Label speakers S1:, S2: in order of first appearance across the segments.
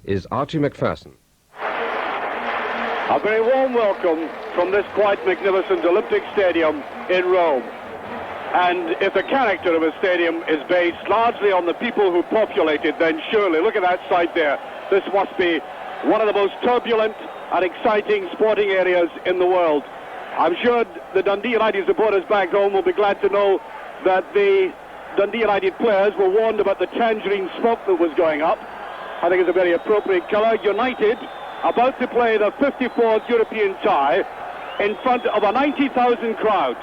S1: is Archie McPherson.
S2: A very warm welcome from this quite magnificent Olympic Stadium in Rome. And if the character of a stadium is based largely on the people who populate it, then surely, look at that site there, this must be one of the most turbulent and exciting sporting areas in the world. I'm sure the Dundee United supporters back home will be glad to know that the Dundee United players were warned about the tangerine smoke that was going up. I think it's a very appropriate colour. United about to play the 54th European tie in front of a 90,000 crowd,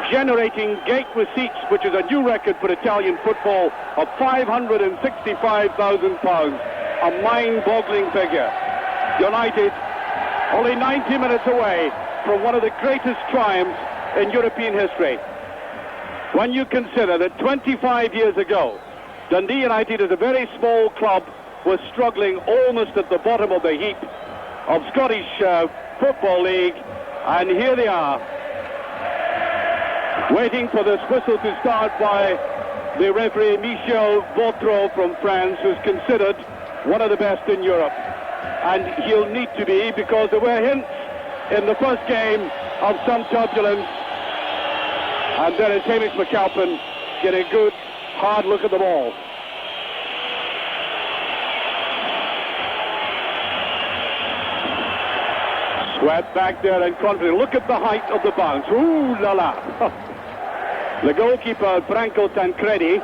S2: generating gate receipts, which is a new record for Italian football, of £565,000. A mind-boggling figure. United only 90 minutes away from one of the greatest triumphs in European history. When you consider that 25 years ago, Dundee United, as a very small club, was struggling almost at the bottom of the heap of Scottish Football League, and here they are, waiting for this whistle to start by the referee Michel Vautreau from France, who's considered one of the best in Europe. And he'll need to be, because there were hints in the first game of some turbulence. And there is Hamish McAlpin getting a good, hard look at the ball. Swept back there and confident. Look at the height of the bounce. Ooh la la. The goalkeeper, Franco Tancredi,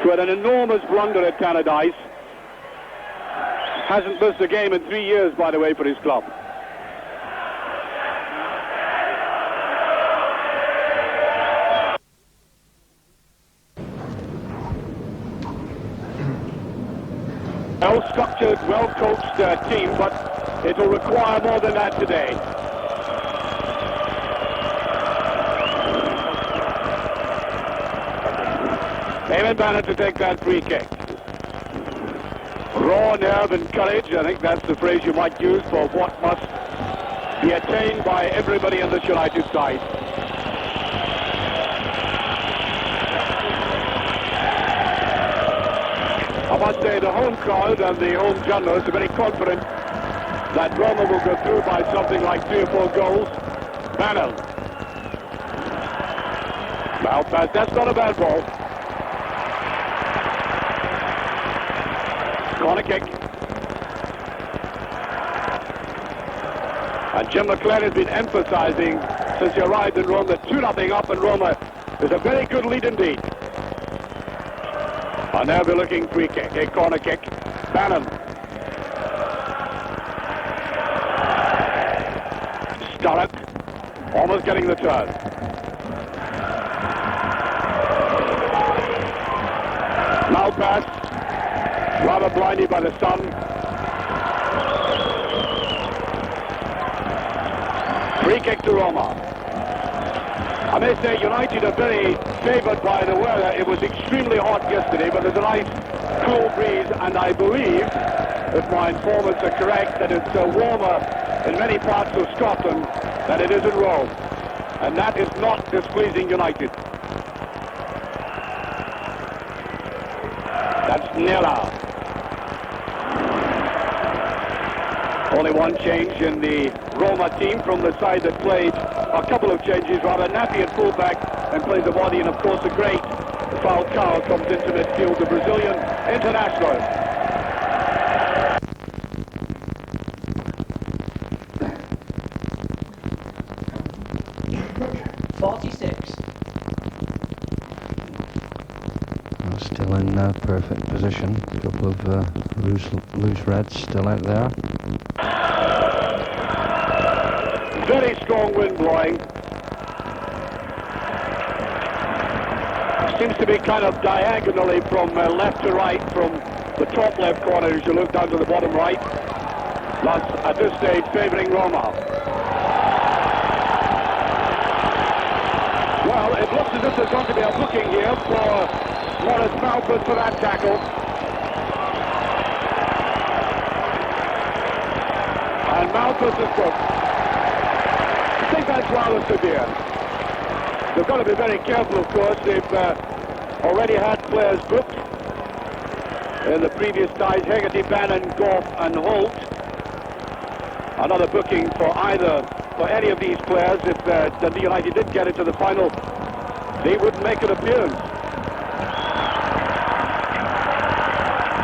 S2: who had an enormous blunder at Tannadice, hasn't missed a game in 3 years, by the way, for his club. Well-structured, well-coached team, but it will require more than that today. Eamon Bannon to take that free kick. Raw nerve and courage, I think that's the phrase you might use for what must be attained by everybody on this United side. I must say the home crowd and the home journalists are very confident that Roma will go through by something like 3 or 4 goals. Bannon. Well, that's not a bad ball. Corner kick. And Jim McLean has been emphasizing since he arrived in Rome that 2-0 up in Roma is a very good lead indeed. And now we're looking free kick, a corner kick. Bannon. Sturrock almost getting the turn. Now pass. Rather blinded by the sun. Free kick to Roma. I may say United are very favoured by the weather. It was extremely hot yesterday, but there's a nice cool breeze, and I believe, if my informants are correct, that it's warmer in many parts of Scotland than it is in Rome. And that is not displeasing United. That's Nella. Only one change in the Roma team from the side that played a couple of changes, rather. Nappy at fullback and plays the body, and of course the great Falcao comes into midfield, the Brazilian international.
S3: Still in perfect position. A couple of loose reds still out there.
S2: Very strong wind blowing. Seems to be kind of diagonally from left to right, from the top left corner as you look down to the bottom right. That's at this stage favouring Roma. Well, it looks as if there's going to be a booking here for Morris Malford for that tackle. And Malford is booked. I think that's rather severe. They've got to be very careful, of course. They've already had players booked. in the previous ties, Hegarty, Bannon, Goff and Holt. Another booking for any of these players. If Dundee United did get into the final, they would make an appearance.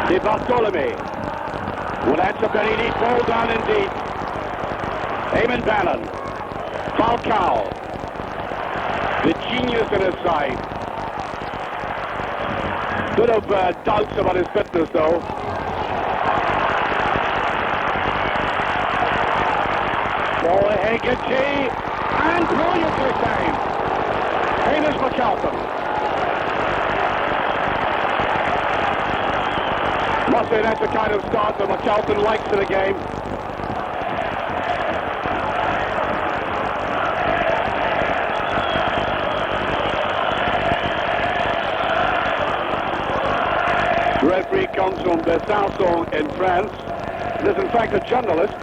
S2: De Bartolome. Well, that's a very neat ball down indeed. Eamon Bannon. Falcao. The genius in his side. Bit of doubts about his fitness, though. For Hegarty, and brilliantly saved. Hamish McAlpin. Must say that's the kind of start that McAlpin likes in a game. The referee comes from Besançon in France. This is in fact a journalist.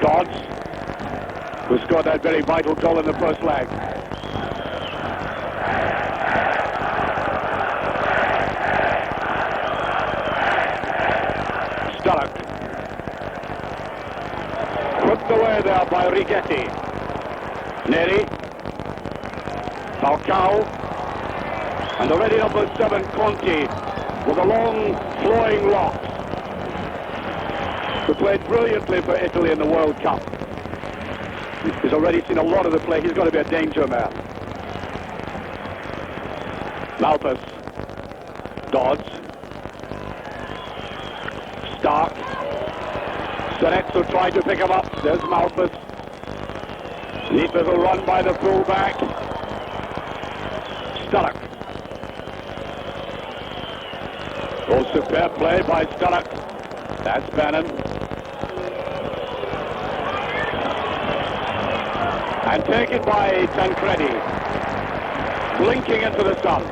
S2: Dodds, who scored that very vital goal in the first leg. Sturrock. Put away there by Rigetti. Neri. Falcao. And already number 7, Conti, with a long flowing locks, who played brilliantly for Italy in the World Cup. He's already seen a lot of the play. He's got to be a danger man. Malpas. Dodds. Stark. Serezzo tried to pick him up. There's Malpas. Neat little run by the fullback. Sturrock. Oh, superb play by Sturrock. That's Bannon. And taken by Tancredi. Blinking into the sun.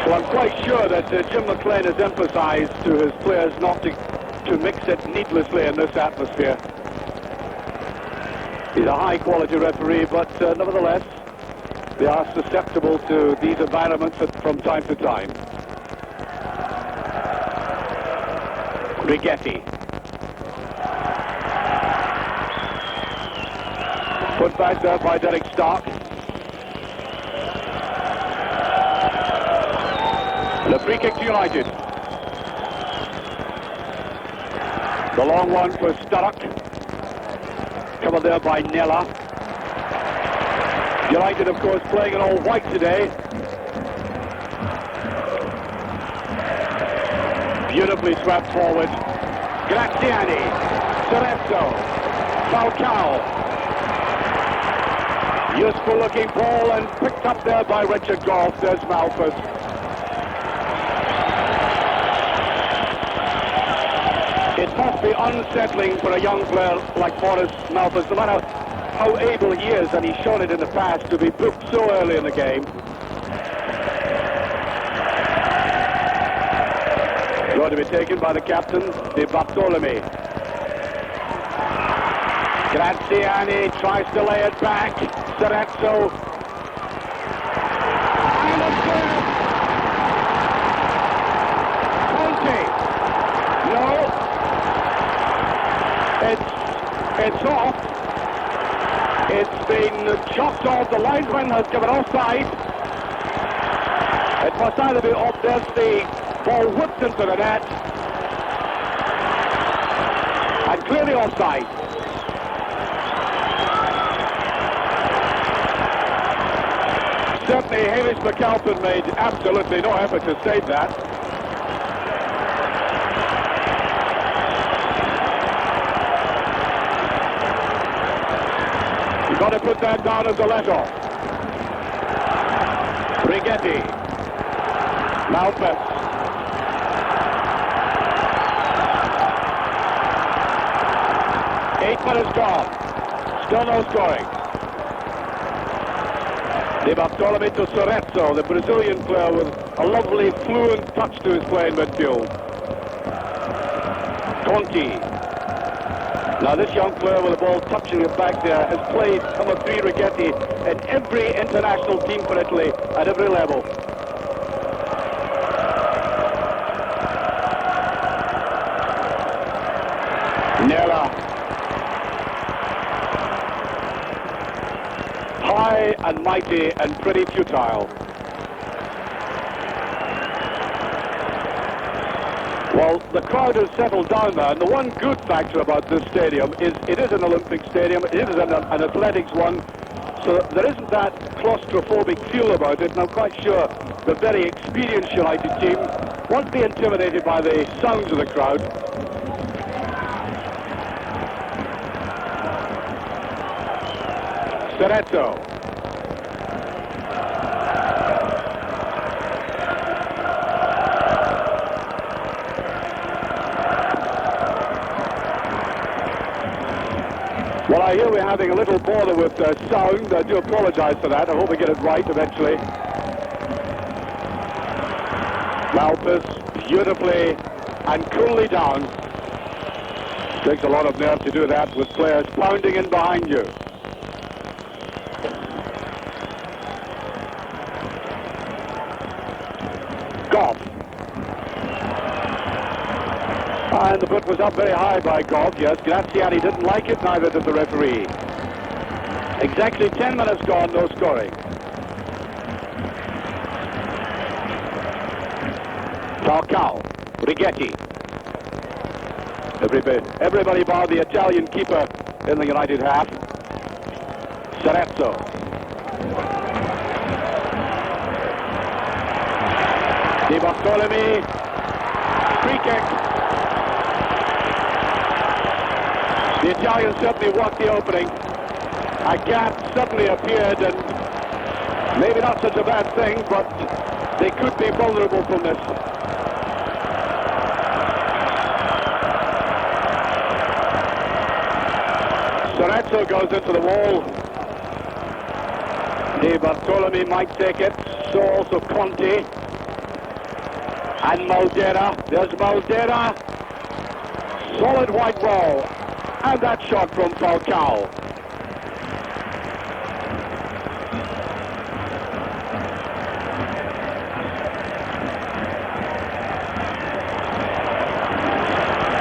S2: Well, I'm quite sure that Jim McLean has emphasized to his players not to mix it needlessly in this atmosphere. He's a high-quality referee, but nevertheless, they are susceptible to these environments from time to time. Rigetti. Put back there by Derek Stark. And a free kick to United. The long one for Sturrock. Covered there by Nella. United, of course, playing in all white today. Beautifully swept forward. Graziani. Serezzo. Falcao. Useful looking ball and picked up there by Richard Goff. There's Malpas. It must be unsettling for a young player like Boris Malpas, no matter how able he is, and he's shown it in the past, to be booked so early in the game. Going to be taken by the captain, De Bartolome. Graziani tries to lay it back. Serezzo. And a save. Conti. No. It's off. It's been chopped off. The linesman has given offside. It must either be off. There's the ball whipped into the net. And clearly offside. Certainly, Hamish McAlpin made absolutely no effort to save that. You've got to put that down as a let-off. Rigetti. Malpas. Eight minutes gone. Still no scoring. De Bartolome to Serezzo, the Brazilian player with a lovely fluent touch to his play in midfield. Conti. Now this young player with the ball touching it back there has played number 3 Rigetti in every international team for Italy at every level. Nera. High and mighty and pretty futile. Well, the crowd has settled down now, and the one good factor about this stadium is it is an Olympic stadium, it is an athletics one, so there isn't that claustrophobic feel about it, and I'm quite sure the very experienced United team won't be intimidated by the sounds of the crowd. Ceretto. Well, I hear we're having a little bother with sound. I do apologize for that. I hope we get it right eventually. Malpas beautifully and coolly down. Takes a lot of nerve to do that with players pounding in behind you. Goff. And the foot was up very high by Goff. Yes, Graziani didn't like it, neither did the referee. Exactly 10 minutes gone, no scoring. Falcao, Rigetti. Everybody bar the Italian keeper in the United half. Ceretto. Di Bartolomei. Free kick. The Italians certainly walked the opening. A gap suddenly appeared, and maybe not such a bad thing, but they could be vulnerable from this. Ceretto goes into the wall. Di Bartolomei might take it, so also Conti. And Maldera. There's Maldera. Solid white wall. And that shot from Falcao.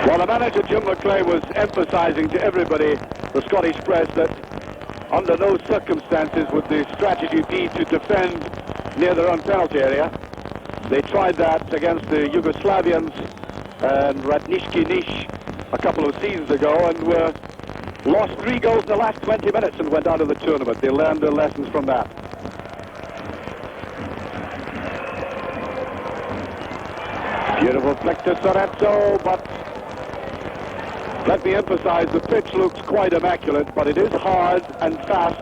S2: Well, the manager, Jim McClay, was emphasizing to everybody, the Scottish press, that under no circumstances would the strategy be to defend near their own penalty area. They tried that against the Yugoslavians and Radnički Niš a couple of seasons ago, and lost 3 goals in the last 20 minutes and went out of the tournament. They learned their lessons from that. Beautiful flick to Ceretto, but let me emphasize, the pitch looks quite immaculate, but it is hard and fast,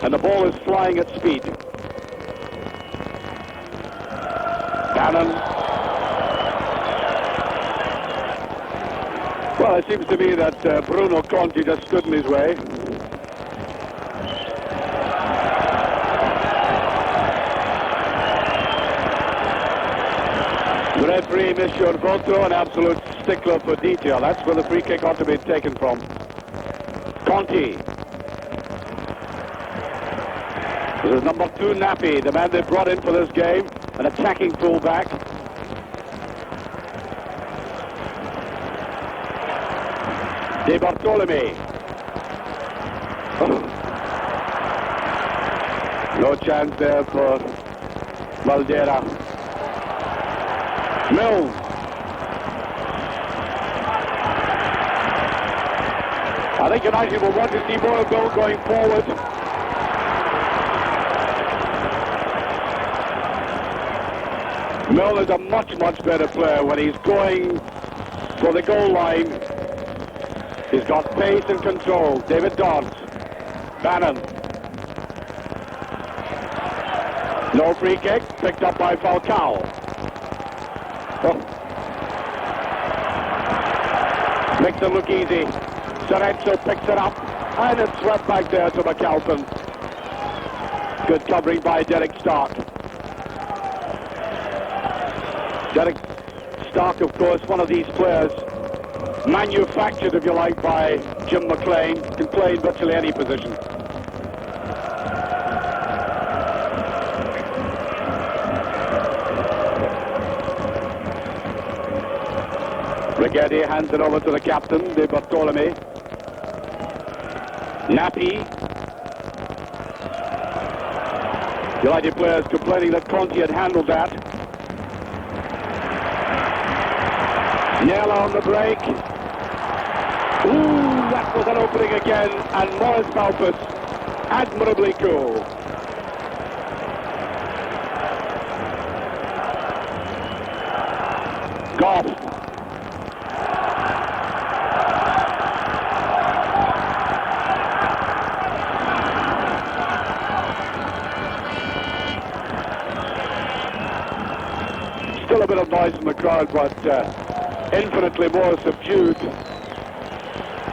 S2: and the ball is flying at speed. Bannon. Well, it seems to me that Bruno Conti just stood in his way. The referee, Monsieur Votro, an absolute stickler for detail. That's where the free kick ought to be taken from. Conti. This is number 2, Nappi, the man they brought in for this game, an attacking fullback. Di Bartolomei. Oh. No chance there for Maldera. Mills. I think United will want to see more of Mills going forward. Mills is a much, much better player when he's going for the goal line. He's got pace and control. David Dodds. Bannon. No free kick. Picked up by Falcao. Oh. Makes it look easy. Ceretto picks it up. And it's swept back there to McAlpin. Good covering by Derek Stark. Derek Stark, of course, one of these players manufactured, if you like, by Jim McLean. Can play in virtually any position. Rigetti hands it over to the captain, De Bartolome. Nappi. United players complaining that Conti had handled that. Nella on the break. Ooh, that was an opening again, and Morris Malpas admirably cool. Goff. Still a bit of noise in the crowd, but infinitely more subdued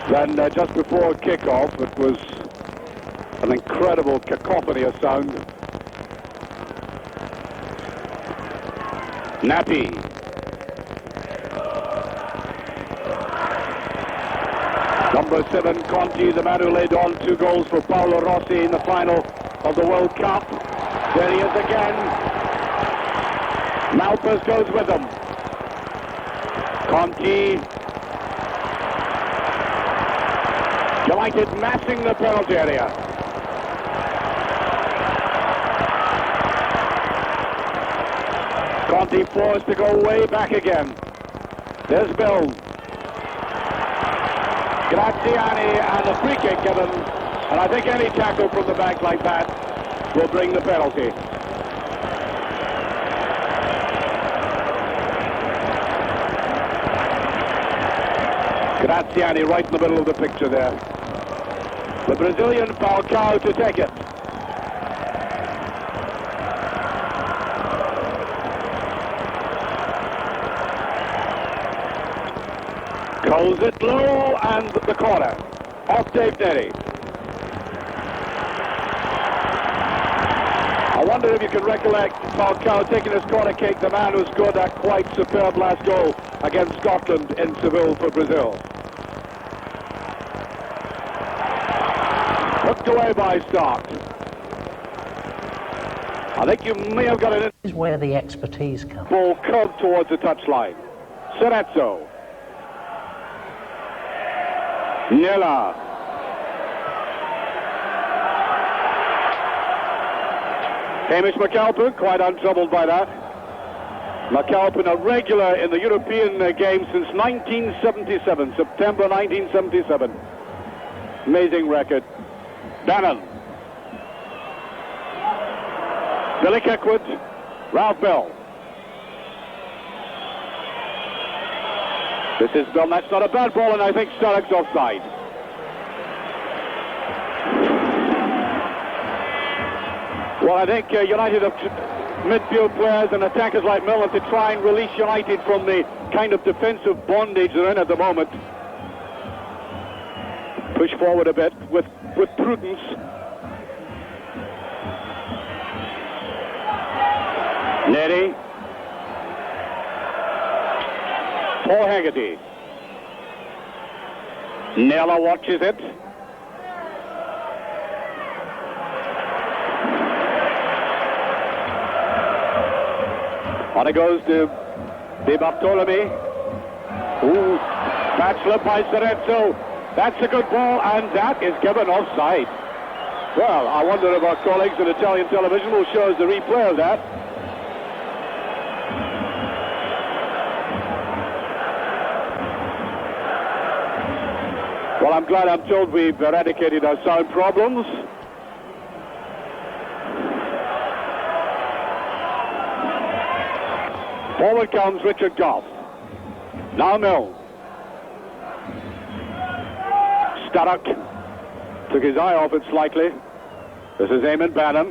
S2: than just before kickoff. It was an incredible cacophony of sound. Nappi. Number 7, Conti, the man who laid on 2 goals for Paolo Rossi in the final of the World Cup. There he is again. Malpas goes with him. Conti. United massing the penalty area. Conti forced to go way back again. There's Bill. Graziani and the free kick given. And I think any tackle from the back like that will bring the penalty. Graziani right in the middle of the picture there. The Brazilian Falcao to take it. Goes it low and the corner. Off Dave Netty. I wonder if you can recollect Falcao taking his corner kick, the man who scored that quite superb last goal against Scotland in Seville for Brazil. Hooked away by Stark. I think you may have got it in.
S4: This is where the expertise comes.
S2: Ball curved towards the touchline. Cerezo. Nella. Hamish McAlpin, quite untroubled by that. McAlpin, a regular in the European game since 1977, September 1977. Amazing record. Bannon. Billy Kirkwood. Ralph Bell. This is Bell. That's not a bad ball, and I think Sturrock's offside. Well, I think United have midfield players and attackers like Milner to try and release United from the kind of defensive bondage they're in at the moment. Push forward a bit with prudence. Netty. Paul Haggerty. Nella watches it. On it goes to De Bartolome. Ooh, bad slip by Cerezo. That's a good ball, and that is given offside. Well, I wonder if our colleagues in Italian television will show us the replay of that. Well, I'm glad I'm told we've eradicated our sound problems. Forward comes Richard Goff. Now Mills. Sturrock took his eye off it slightly. This is Eamon Bannon.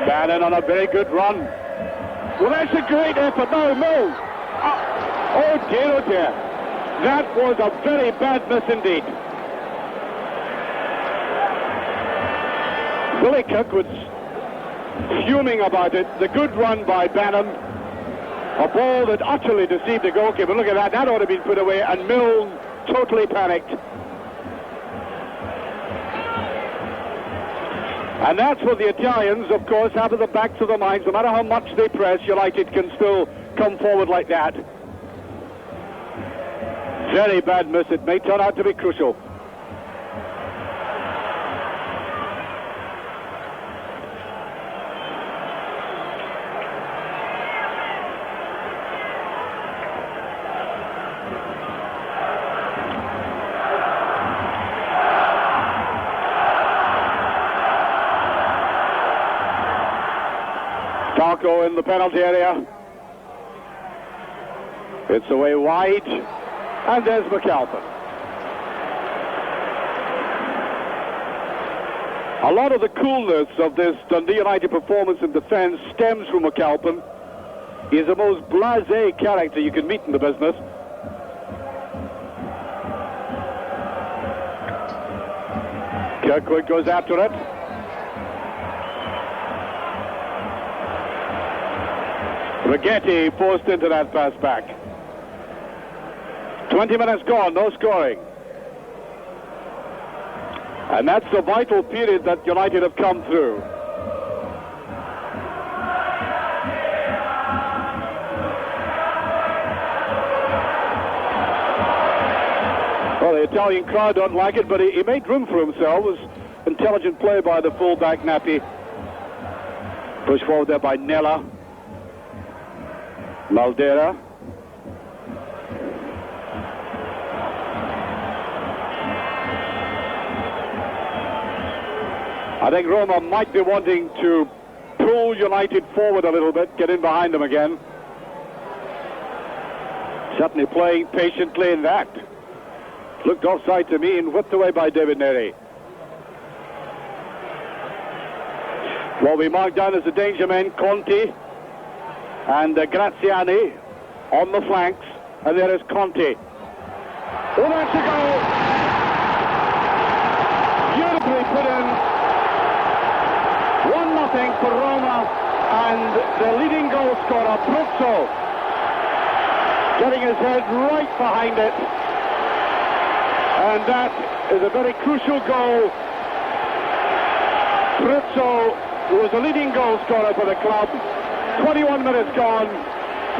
S2: Bannon on a very good run. Well, that's a great effort. Now Mills. Oh dear, oh dear. That was a very bad miss indeed. Billy Kirkwood's fuming about it. The good run by Bannon. A ball that utterly deceived the goalkeeper. Look at that. That ought to be put away. And Milne totally panicked. And that's what the Italians, of course, have at the backs of their minds. No matter how much they press, United can still come forward like that. Very bad miss. It may turn out to be crucial. Tarko in the penalty area. It's away wide, and there's McAlpin. A lot of the coolness of this Dundee United performance in defence stems from McAlpin. He is the most blasé character you can meet in the business. Kirkwood goes after it. Rigetti forced into that pass back. 20 minutes gone, no scoring. And that's the vital period that United have come through. Well, the Italian crowd don't like it, but he made room for himself. It was intelligent play by the fullback Nappi. Pushed forward there by Nella. Maldera. I think Roma might be wanting to pull United forward a little bit, get in behind them again. Certainly playing patiently in that. Looked offside to me and whipped away by David Neri. What we marked down as the danger men, Conti and Graziani on the flanks, and there is Conti. Oh, that's a goal! Beautifully put in. 1-0 for Roma, and the leading goal scorer, Pruzzo, getting his head right behind it. And that is a very crucial goal. Pruzzo, who was the leading goal scorer for the club. 21 minutes gone,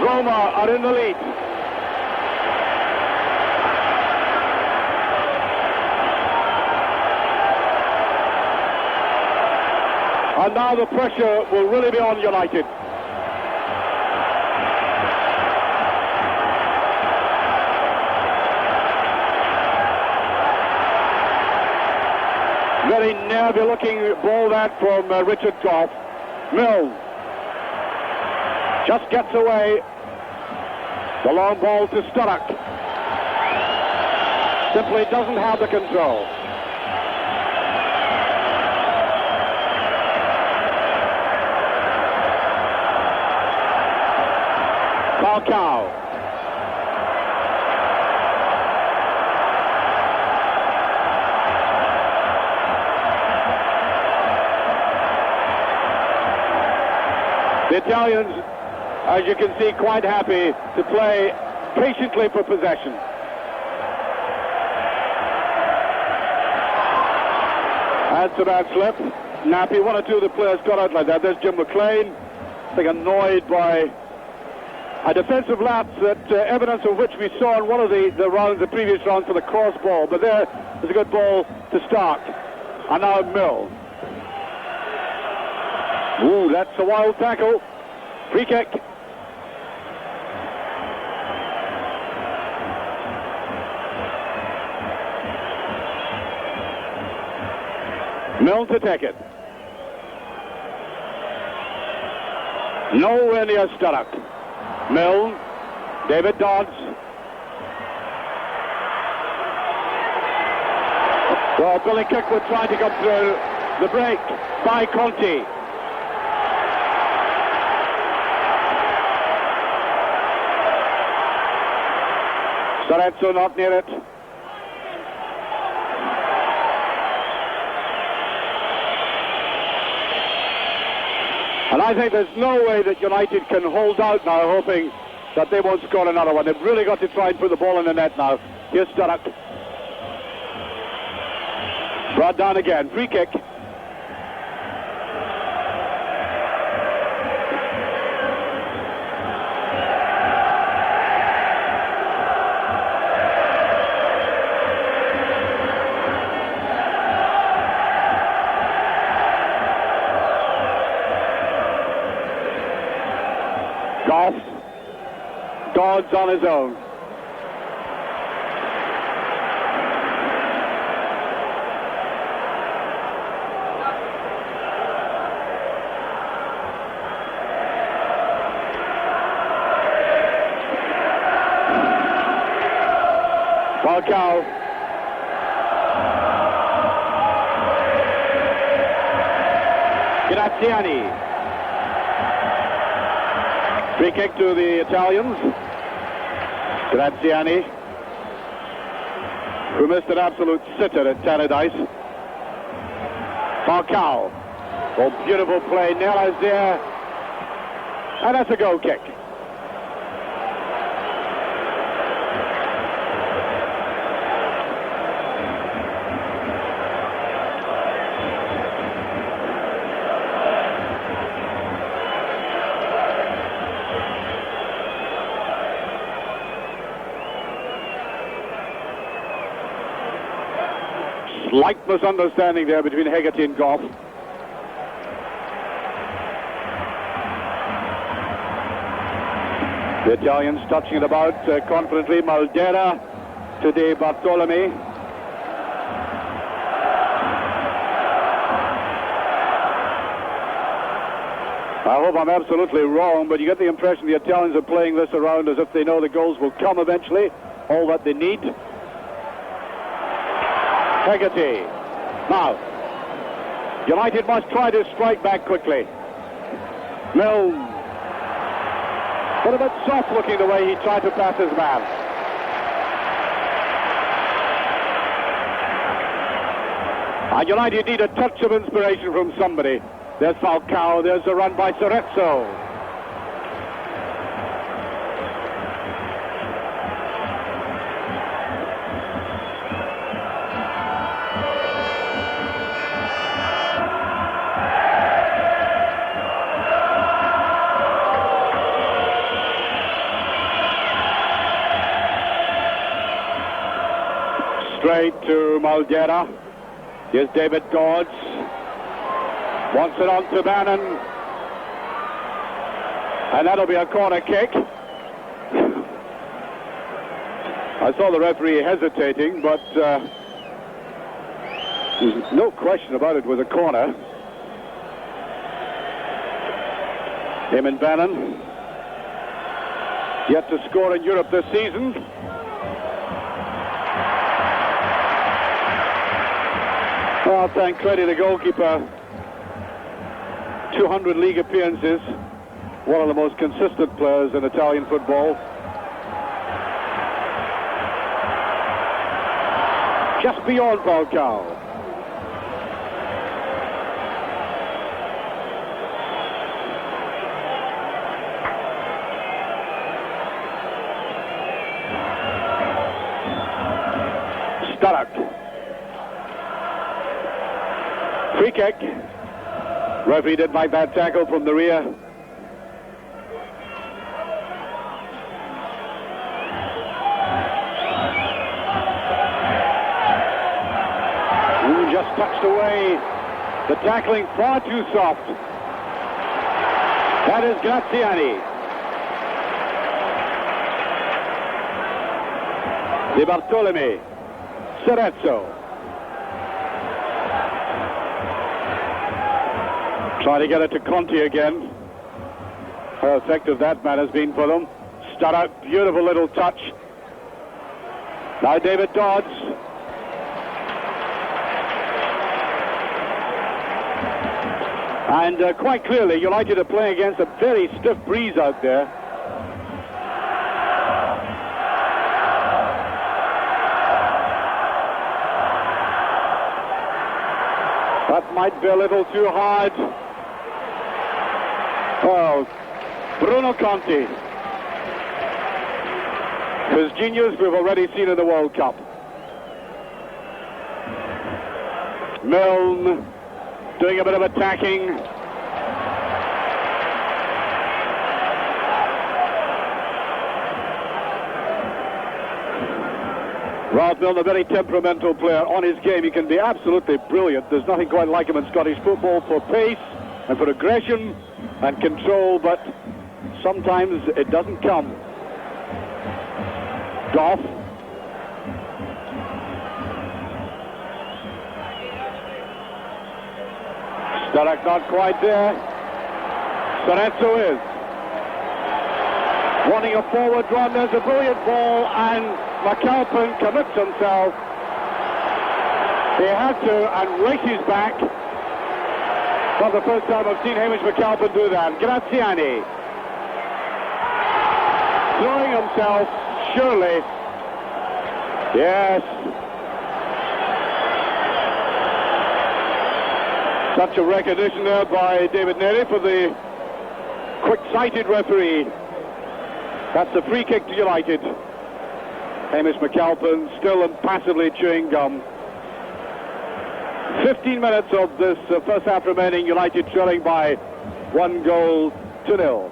S2: Roma are in the lead. And now the pressure will really be on United. Very nervy looking ball that from Richard Goff. Milne just gets away. The long ball to Sturrock. Simply doesn't have the control. Falcao. The Italians, as you can see, quite happy to play patiently for possession. That's a bad slip. Nappi, one or two of the players got out like that. There's Jim McLean, I think annoyed by a defensive lapse, that evidence of which we saw in one of the rounds, the previous round, for the cross ball. But there is a good ball to Stark. And now Milne. Ooh, that's a wild tackle. Free kick. Milne to take it. Nowhere near Sturrock. Milne, David Dodds. Well, Billy Kirkwood trying to come through. The break by Conti. Sarezzo not near it. And I think there's no way that United can hold out now, hoping that they won't score another one. They've really got to try and put the ball in the net now. Here's Sturrock. Brought down again. Free kick. Goff. Dodds on his own. Falcao. Graziani. Free kick to the Italians. Graziani, who missed an absolute sitter at Tannadice. Falcao. Oh, beautiful play. Nella's there. And that's a goal kick. Slight misunderstanding there between Hegarty and Goff. The Italians touching it about confidently. Maldera to De Bartolome. I hope I'm absolutely wrong, but you get the impression the Italians are playing this around as if they know the goals will come eventually, all that they need. Hegarty. Now, United must try to strike back quickly. Milne. But a bit soft looking the way he tried to pass his man. And United need a touch of inspiration from somebody. There's Falcao, there's a run by Cerezo. Straight to Maldera. Here's David Dodds. Wants it on to Bannon. And that'll be a corner kick. I saw the referee hesitating, but there's no question about it was a corner. Eamon Bannon. Yet to score in Europe this season. Well, Tancredi, the goalkeeper, 200 league appearances, one of the most consistent players in Italian football. Just beyond Falcao. Sturrock. Free kick. Referee didn't like that tackle from the rear. Just touched away. The tackling far too soft. That is Graziani. De Bartolome. Cerezo. Trying to get it to Conti again. How effective that man has been for them. Sturrock, beautiful little touch. Now David Dodds. And quite clearly, United are playing against a very stiff breeze out there. That might be a little too hard. Well, Bruno Conti, his genius we've already seen in the World Cup. Milne doing a bit of attacking. Ralph Milne, a very temperamental player. On his game, he can be absolutely brilliant. There's nothing quite like him in Scottish football for pace and for aggression and control, but sometimes it doesn't come. Goff. Sturrock not quite there. Sorezzo is. Wanting a forward run, there's a brilliant ball, and McAlpin commits himself. He had to and races back. For the first time I've seen Hamish McAlpin do that. Graziani. Throwing himself, surely. Yes. Such a recognition there by David Neri for the quick-sighted referee. That's a free kick to United. Hamish McAlpin still impassively chewing gum. 15 minutes of this first half remaining, United trailing by 1-0.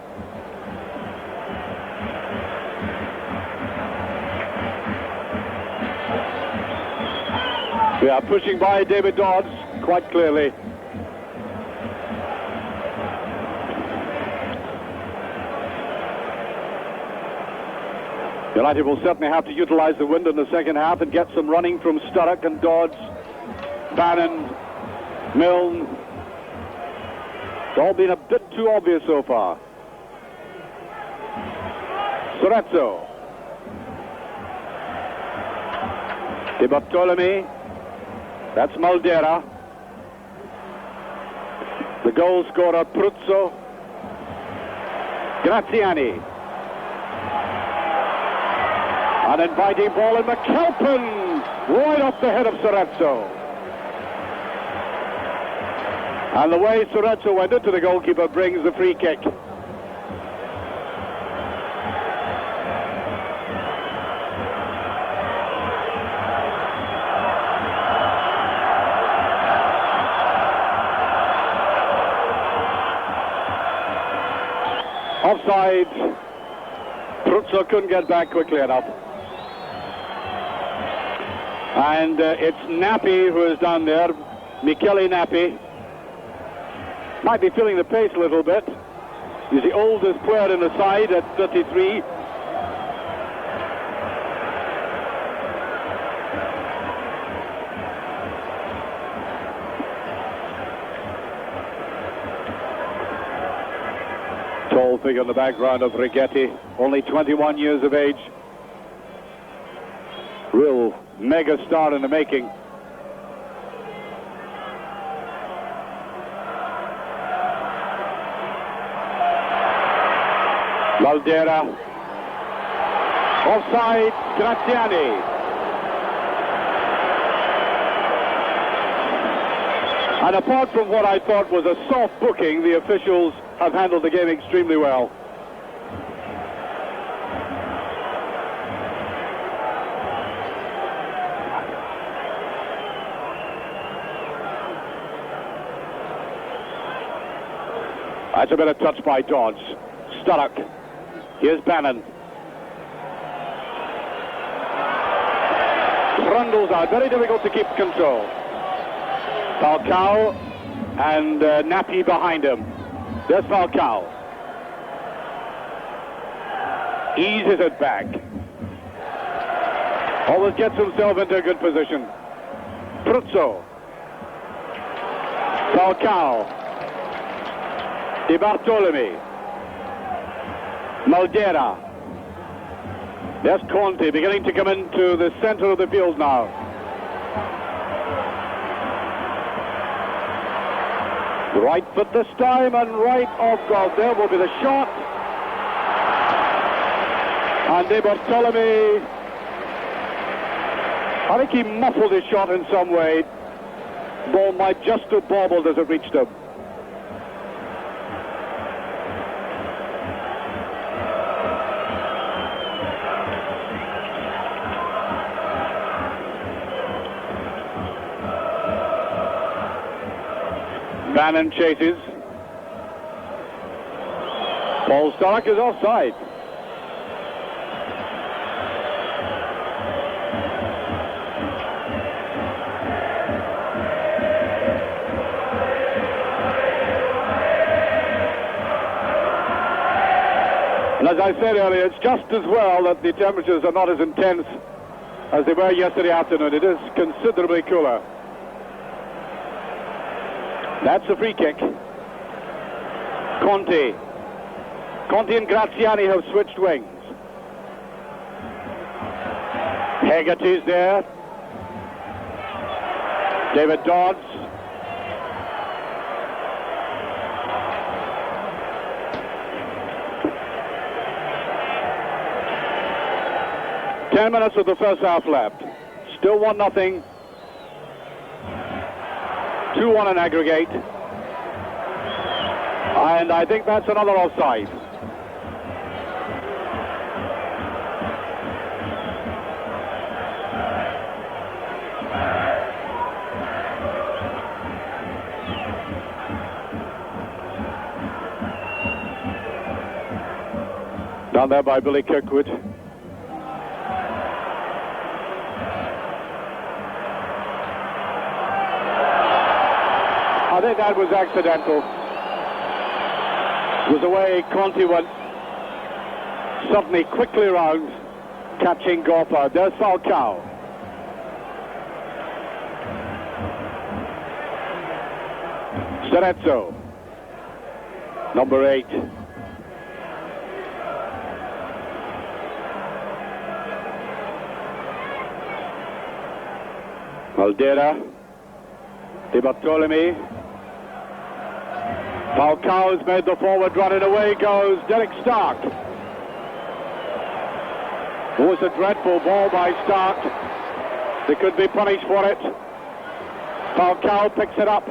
S2: We are pushing by David Dodds quite clearly. United will certainly have to utilize the wind in the second half and get some running from Sturrock and Dodds, Bannon, Milne. It's all been a bit too obvious so far. Sorezzo. De Bartolome. That's Maldera. The goal scorer, Pruzzo. Graziani. An inviting ball, and McAlpin right off the head of Sorezzo. And the way Sorezzo went into the goalkeeper brings the free kick. Offside. Pruzzo couldn't get back quickly enough. And it's Nappi who is down there, Michele Nappi. Might be feeling the pace a little bit. He's the oldest player in the side at 33. Tall figure in the background of Righetti, only 21 years of age. Real mega star in the making. Maldera. Offside, Graziani. And apart from what I thought was a soft booking, the officials have handled the game extremely well. That's a bit of touch by Dodds. Sturrock. Here's Bannon. Trundles out. Very difficult to keep control. Falcao and Nappi behind him. There's Falcao. Eases it back. Always gets himself into a good position. Pruzzo. Falcao. De Bartolome. Maldera. There's Conte beginning to come into the center of the field now. Right foot this time and right off guard. There will be the shot. And De Bartolome, I think he muffled his shot in some way. Ball might just have bobbled as it reached him. Bannon chases. Paul Stark is offside. And as I said earlier, it's just as well that the temperatures are not as intense as they were yesterday afternoon. It is considerably cooler. That's a free kick. Conte and Graziani have switched wings. Hegarty's there. David Dodds. Ten minutes of the first half left. Still 1-0. 2-1 in aggregate. And I think that's another offside. Done there by Billy Kirkwood. I think that was accidental. It was the way Conte went suddenly quickly round, catching Gorpa. There's Falcao. Serezzo, number 8. Aldera, Di Bartolome. Falcao's made the forward run and away goes Derek Stark. It was a dreadful ball by Stark. They could be punished for it. Falcao picks it up.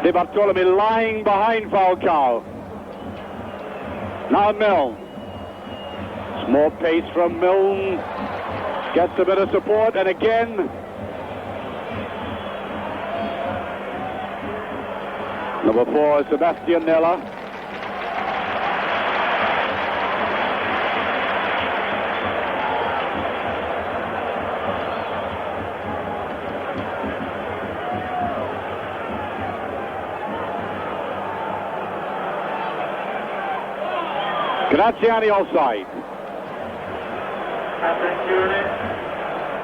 S2: Di Bartolome lying behind Falcao. Now Milne. More pace from Milne. Gets a bit of support, and again number 4 is Sebastian Nella. Graziani offside.
S5: Attenzione,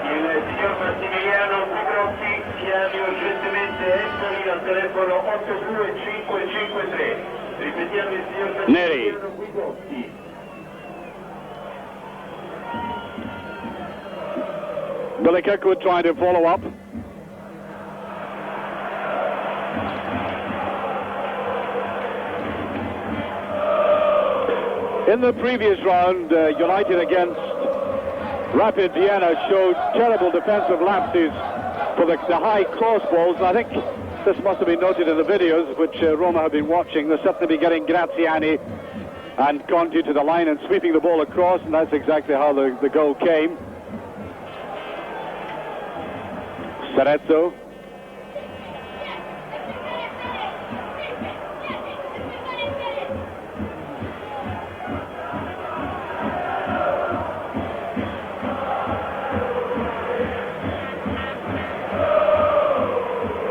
S5: il signor Massimiliano Bugrocchi chiami urgentemente Empoli al telefono 82553. Ripetiamo il signor
S2: Neri.
S5: Massimiliano Bugrocchi.
S2: Billy Kirkwood trying to follow up. In the previous round, United against Rapid Vienna showed terrible defensive lapses for the high cross balls. And I think this must have been noted in the videos which Roma have been watching. They're certainly getting Graziani and Conte to the line and sweeping the ball across, and that's exactly how the goal came. Serezzo.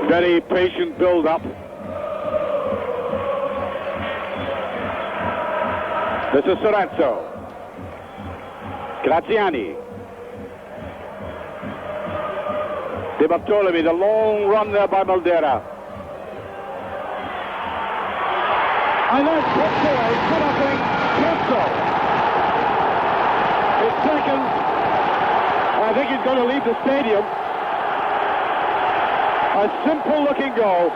S2: Very patient build-up. This is Serezzo. Graziani. Di Bartolome, the long run there by Maldera. And that's put away, 2-0, Crystal. His second. I think he's going to leave the stadium. A simple-looking goal.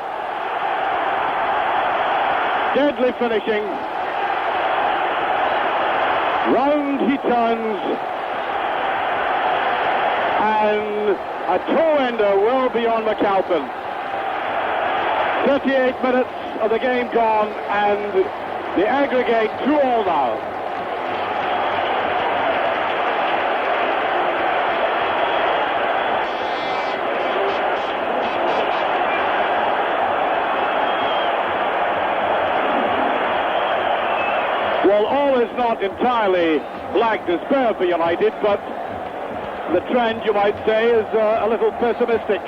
S2: Deadly finishing. Round he turns. And a toe-ender well beyond McAlpin. 38 minutes of the game gone, and the aggregate 2-2 now. Well, all is not entirely black despair for United, but the trend, you might say, is a little pessimistic.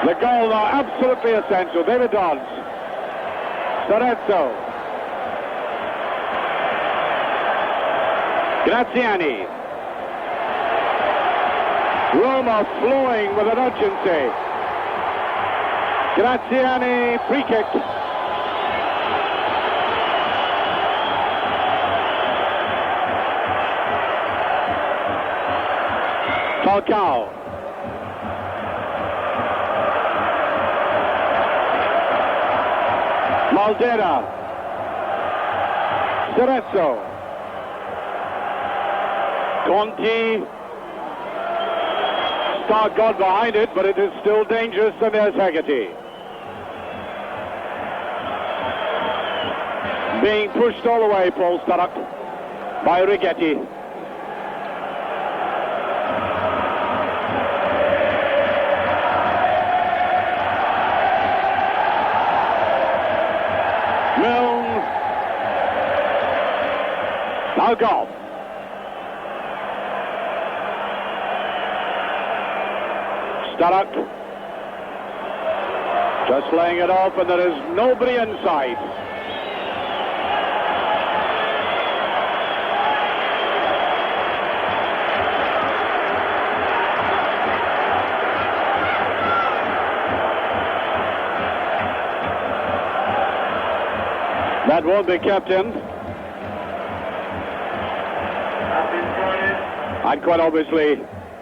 S2: The goal now absolutely essential. David Dodds. Sorezzo. Graziani. Roma flowing with an urgency. Graziani, free kick. Falcao. Maldera. Sorezzo. Conti. Stark got behind it, but it is still dangerous, and there's Haggerty. Being pushed all the way, Paul Sturrock, by Righetti. Milne. Now Goff. Sturrock. Just laying it off, and there is nobody inside. That won't be kept in. And quite obviously,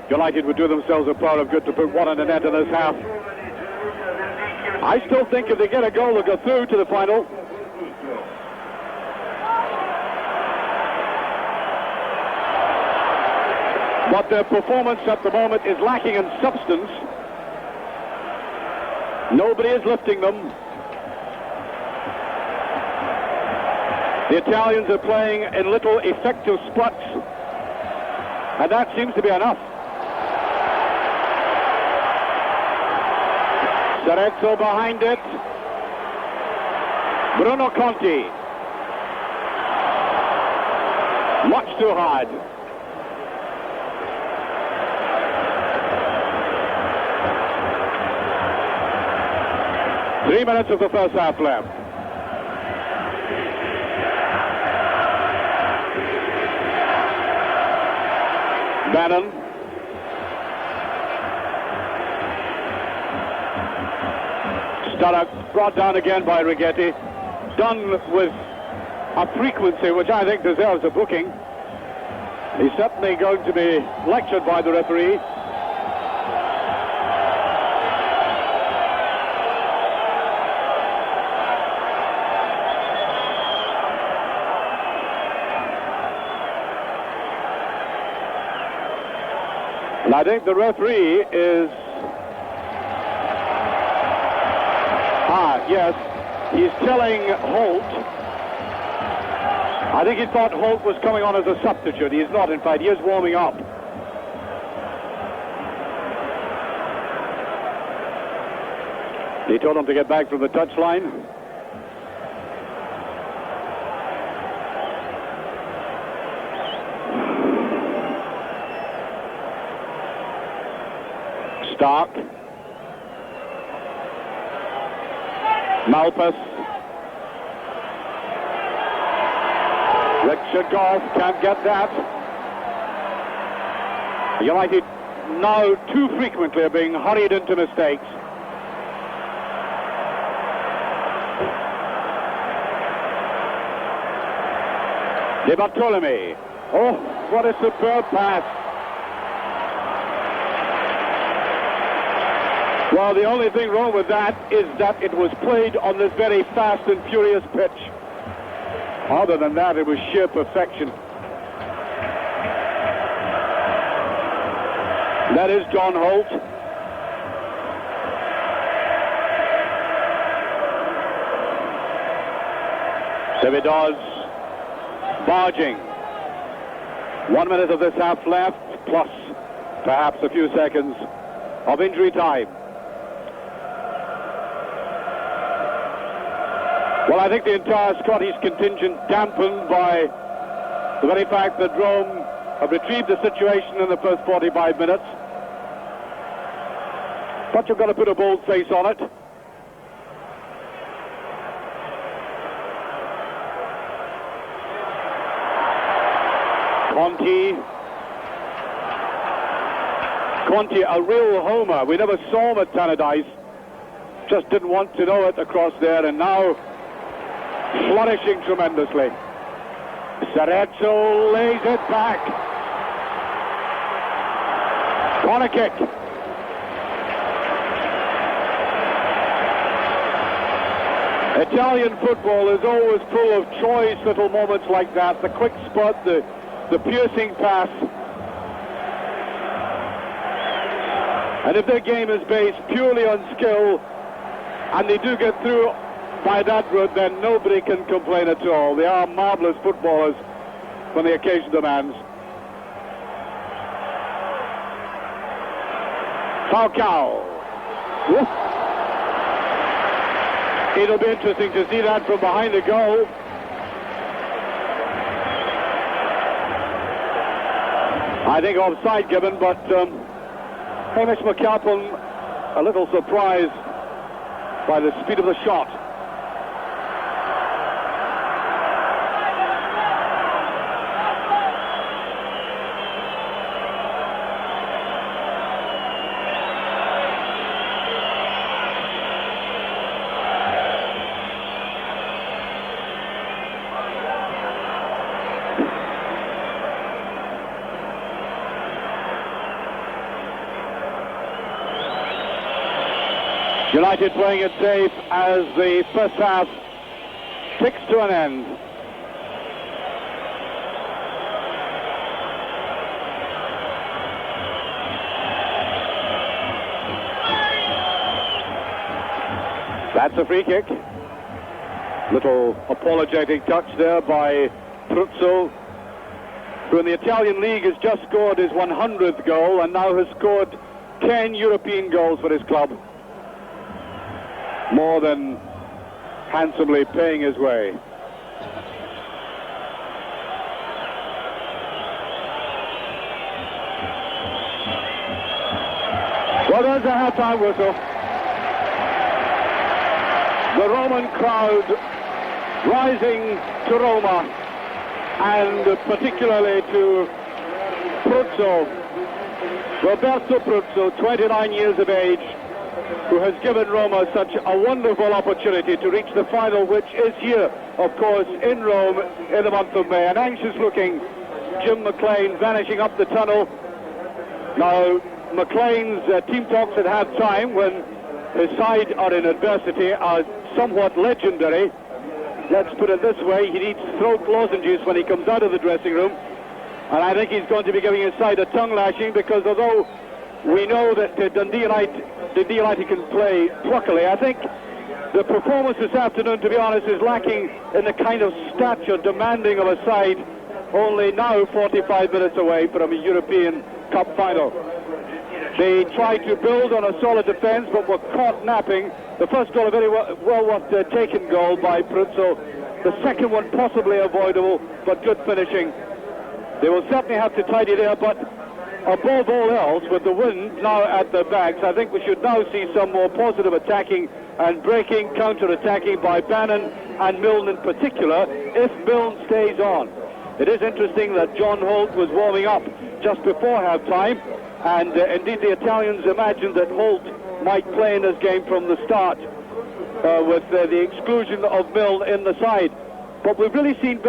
S2: United would do themselves a power of good to put one in the net in this half. I still think if they get a goal, they'll go through to the final. But their performance at the moment is lacking in substance. Nobody is lifting them. The Italians are playing in little effective spots, and that seems to be enough. Sorezzo behind it. Bruno Conti. Much too hard. Three minutes of the first half left. Bannon. Sturrock brought down again by Righetti. Done with a frequency which I think deserves a booking. He's certainly going to be lectured by the referee. And I think the referee is... yes, he's telling Holt. I think he thought Holt was coming on as a substitute. He is not, in fact. He is warming up. He told him to get back from the touchline. Stark. Malpas. Richard Goff can't get that. United now too frequently are being hurried into mistakes. De Bartolome. Oh, what a superb pass. Well, the only thing wrong with that is that it was played on this very fast and furious pitch. Other than that, it was sheer perfection. That is John Holt. David Dawes barging. 1 minute of this half left, plus perhaps a few seconds of injury time. Well, I think the entire Scottish contingent dampened by the very fact that Rome have retrieved the situation in the first 45 minutes. But you've got to put a bold face on it. Conti, a real homer. We never saw him at Tannadice. Just didn't want to know it across there, and now flourishing tremendously. Serezzo lays it back. Corner kick. Italian football is always full of choice little moments like that. The quick spot, the piercing pass. And if their game is based purely on skill, and they do get through by that route, then nobody can complain at all. They are marvellous footballers when the occasion demands. Falcao. Whoop. It'll be interesting to see that from behind the goal. I think offside given, but Hamish McAlpin a little surprised by the speed of the shot. United playing it safe as the first half ticks to an end. That's a free kick. Little apologetic touch there by Pruzzo, who in the Italian league has just scored his 100th goal and now has scored 10 European goals for his club. More than handsomely paying his way. Well, there's a half-time whistle. The Roman crowd rising to Roma, and particularly to Pruzzo, Roberto Pruzzo, 29 years of age, who has given Roma such a wonderful opportunity to reach the final, which is here, of course, in Rome in the month of May. An anxious-looking Jim McLean vanishing up the tunnel. Now, McLean's team talks at half-time, when his side are in adversity, are somewhat legendary. Let's put it this way, he needs throat lozenges when he comes out of the dressing room. And I think he's going to be giving his side a tongue lashing, because although we know that Dundee United can play pluckily, I think the performance this afternoon, to be honest, is lacking in the kind of stature demanding of a side only now 45 minutes away from a European Cup final. They tried to build on a solid defence, but were caught napping. The first goal, a very well worth taken goal by Pruzzo. The second one possibly avoidable, but good finishing. They will certainly have to tidy there, but above all else, with the wind now at their backs, I think we should now see some more positive attacking and breaking, counter-attacking by Bannon and Milne in particular, if Milne stays on. It is interesting that John Holt was warming up just before half-time, and indeed the Italians imagined that Holt might play in this game from the start, with the exclusion of Milne in the side. But we've really seen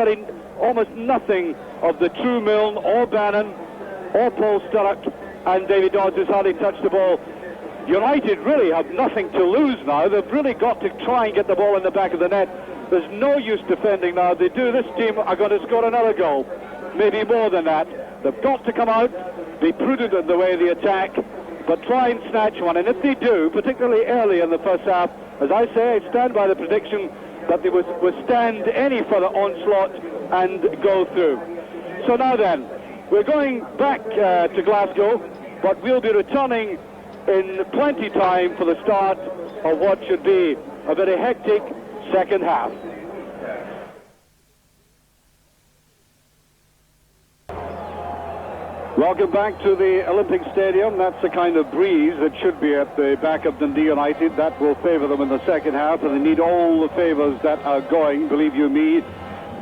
S2: almost nothing of the true Milne or Bannon or Paul Sturrock, and David Dodds has hardly touched the ball. United really have nothing to lose now. They've really got to try and get the ball in the back of the net. There's no use defending now. If they do, this team are going to score another goal, maybe more than that. They've got to come out, be prudent in the way they attack, but try and snatch one. And if they do, particularly early in the first half, as I say, I stand by the prediction that they would withstand any further onslaught and go through. So now then, we're going back to Glasgow, but we'll be returning in plenty time for the start of what should be a very hectic second half. Welcome back to the Olympic Stadium. That's the kind of breeze that should be at the back of Dundee United. That will favour them in the second half, and they need all the favours that are going, believe you me,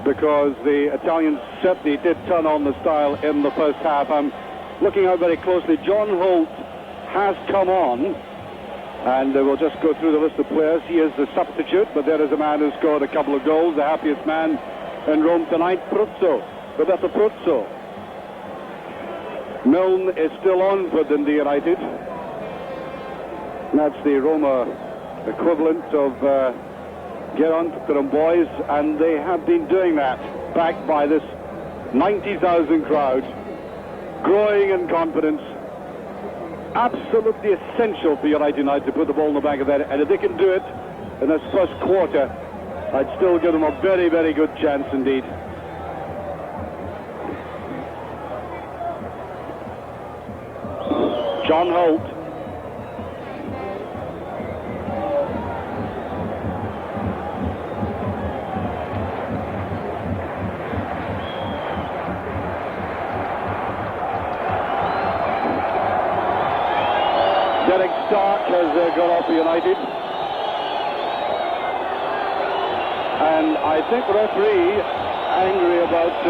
S2: because the Italians certainly did turn on the style in the first half. I'm looking out very closely. John Holt has come on, and we'll just go through the list of players. He is the substitute, but there is a man who scored a couple of goals, the happiest man in Rome tonight, Roberto Pruzzo. Milne is still on for Dundee United. That's the Roma equivalent of get on to them, boys, and they have been doing that, backed by this 90,000 crowd, growing in confidence. Absolutely essential for United to put the ball in the back of that, and if they can do it in this first quarter, I'd still give them a very, very good chance indeed. John Holt. Derek Stark has gone off for United. And I think the referee angry about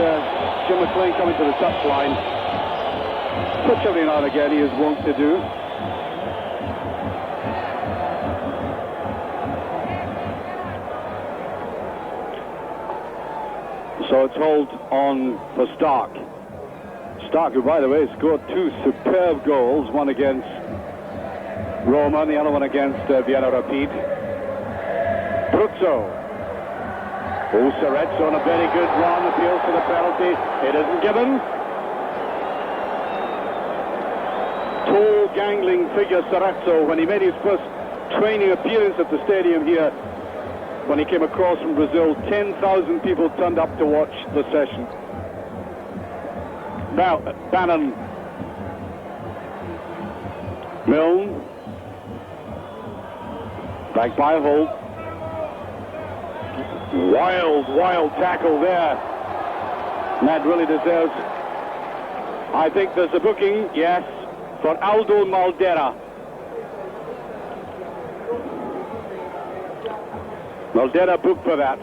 S2: Jim McLean coming to the touchline, which every now and again he is wont to do. So it's hold on for Stark. Stark, who, by the way, scored two superb goals, one against Roma and the other one against Vienna Rapid. Pruzzo. Oh, Serezzo on a very good run, appeals for the penalty. It isn't given. Tall, gangling figure Serezzo, when he made his first training appearance at the stadium here, when he came across from Brazil, 10,000 people turned up to watch the session. Now, Bannon. Milne. Back by Holt. Wild tackle there. And that really deserves, I think there's a booking, yes, for Aldo Maldera. Maldera booked for that.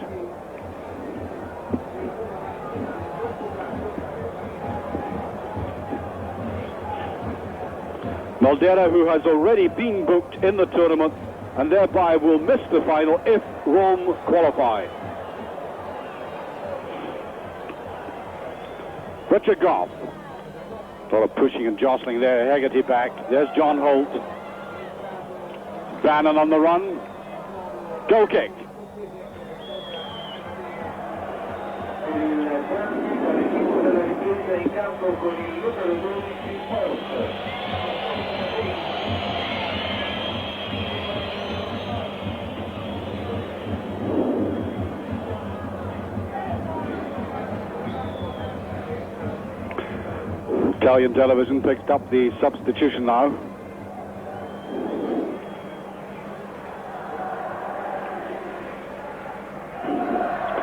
S2: Maldera, who has already been booked in the tournament and thereby will miss the final if Rome qualify. Richard Goff. A lot of pushing and jostling there. Hegarty back. There's John Holt. Bannon on the run. Goal kick. Italian television picked up the substitution now.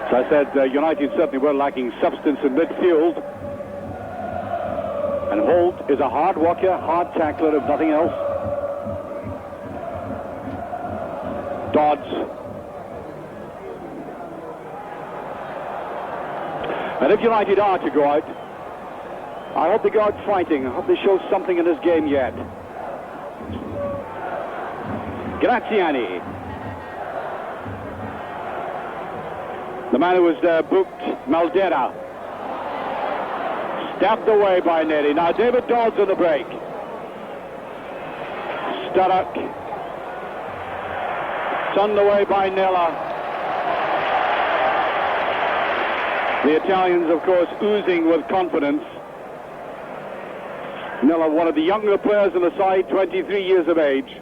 S2: As I said, United certainly were lacking substance in midfield. And Holt is a hard worker, hard tackler, if nothing else. Dodds. And if United are to go out, I hope they go out fighting. I hope they show something in this game yet. Graziani. The man who was booked, Maldera. Stabbed away by Neri. Now David Dodds on the break. Sturrock. Sunned away by Nella. The Italians, of course, oozing with confidence. Nella, one of the younger players on the side, 23 years of age.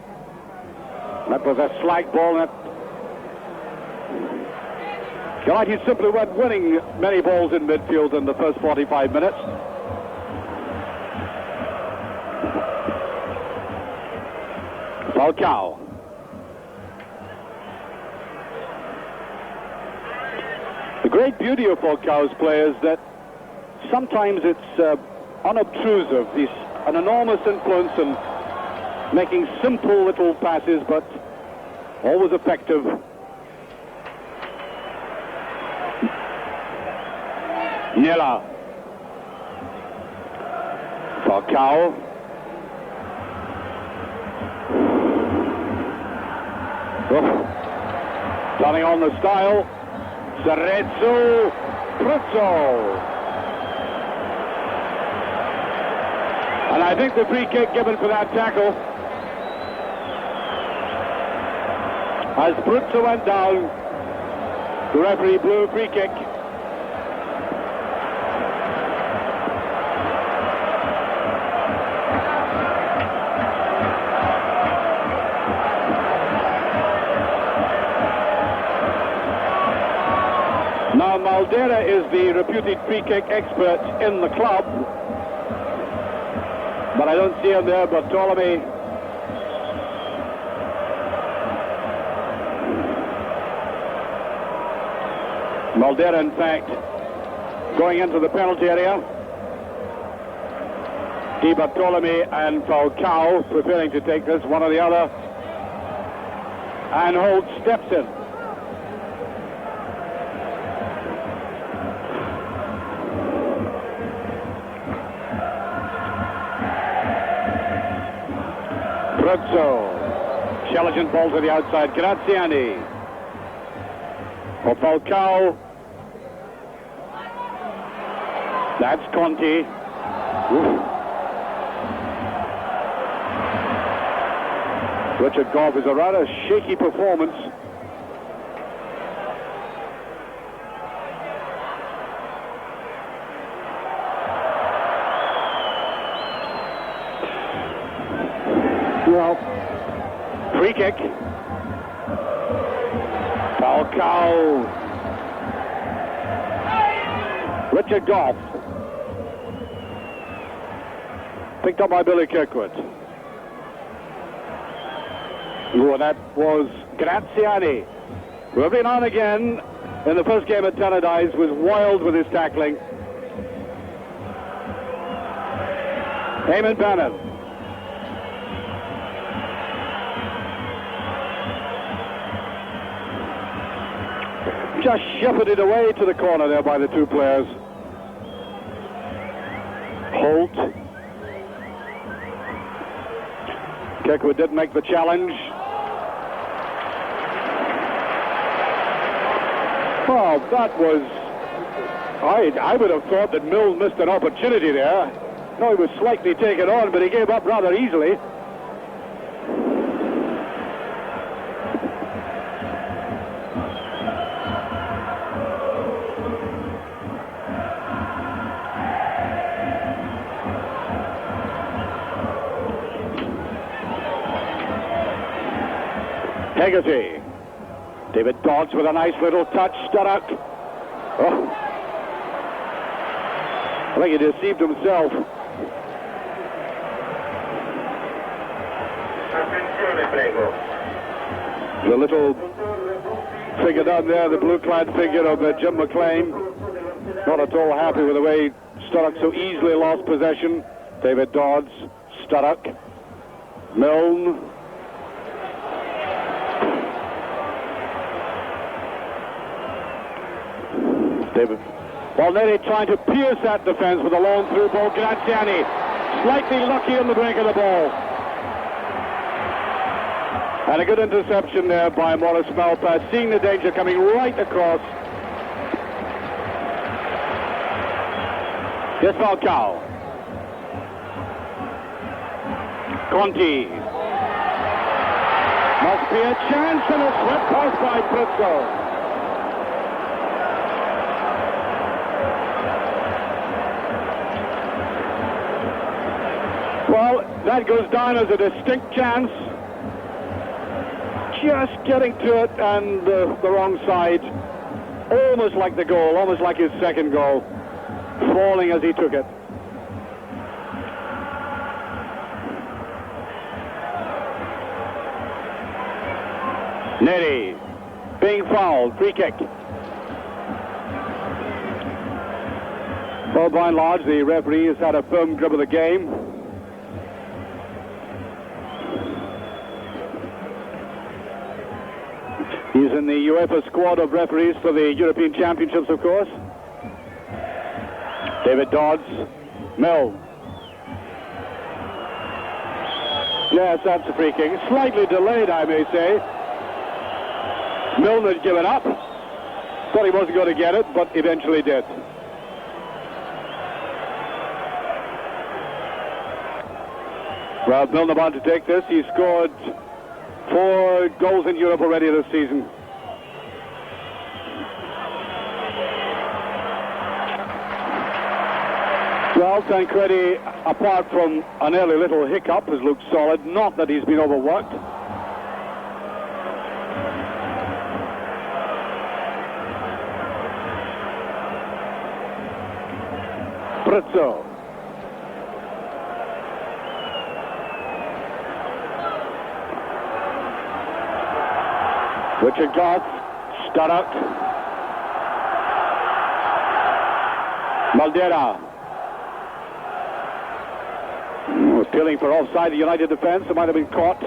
S2: That was a slag ball. That United simply weren't winning many balls in midfield in the first 45 minutes. Falcao. The great beauty of Falcao's play is that sometimes it's unobtrusive. He's an enormous influence in making simple little passes, but always effective. Nella. Falcao. Turning on the style. Serezzo. Pruzzo. And I think the free kick given for that tackle, as Pruzzo went down, the referee blew a free kick. Now Maldera is the reputed free kick expert in the club, but I don't see him there. Bartolome. Maldera, in fact, going into the penalty area. Di Bartolome and Falcao preparing to take this, one or the other. And Holt steps in. Pruzzo. Intelligent ball to the outside. Graziani. For Falcao. That's Conti. Oof. Richard Goff is a rather shaky performance. Well, free kick. Falcao. Richard Goff. Picked up by Billy Kirkwood. Oh, that was Graziani, who every now and again in the first game at Tannadice was wild with his tackling. Eamon Bannon. Just shepherded away to the corner there by the two players. Holt. Kirkwood did make the challenge. Oh, that was... I would have thought that Mills missed an opportunity there. No, he was slightly taken on, but he gave up rather easily. Hegarty. David Dodds with a nice little touch. Sturrock. Oh. I think he deceived himself. The little figure down there, the blue-clad figure of Jim McLean. Not at all happy with the way Sturrock so easily lost possession. David Dodds. Sturrock. Milne. David. Well, nearly trying to pierce that defense with a long through ball. Graziani slightly lucky on the break of the ball. And a good interception there by Maurice Malpass, seeing the danger coming right across. Here's Falcao. Conti. Must be a chance, and a swept past by Pruzzo. Well, that goes down as a distinct chance. Just getting to it and the wrong side. Almost like the goal, almost like his second goal. Falling as he took it. Neri being fouled, free kick. Well, by and large, the referee has had a firm grip of the game. He's in the UEFA squad of referees for the European Championships, of course. David Dodds, Mill. Yes, that's a free kick. Slightly delayed, I may say. Milne had given up. Thought he wasn't going to get it, but eventually did. Well, Milne wanted to take this. He scored 4 goals in Europe already this season. Well, Tancredi, apart from an early little hiccup, has looked solid. Not that he's been overworked. Prizzo. Richard Goff, Starrett. Maldera. Appealing for offside, the United defence. It might have been caught.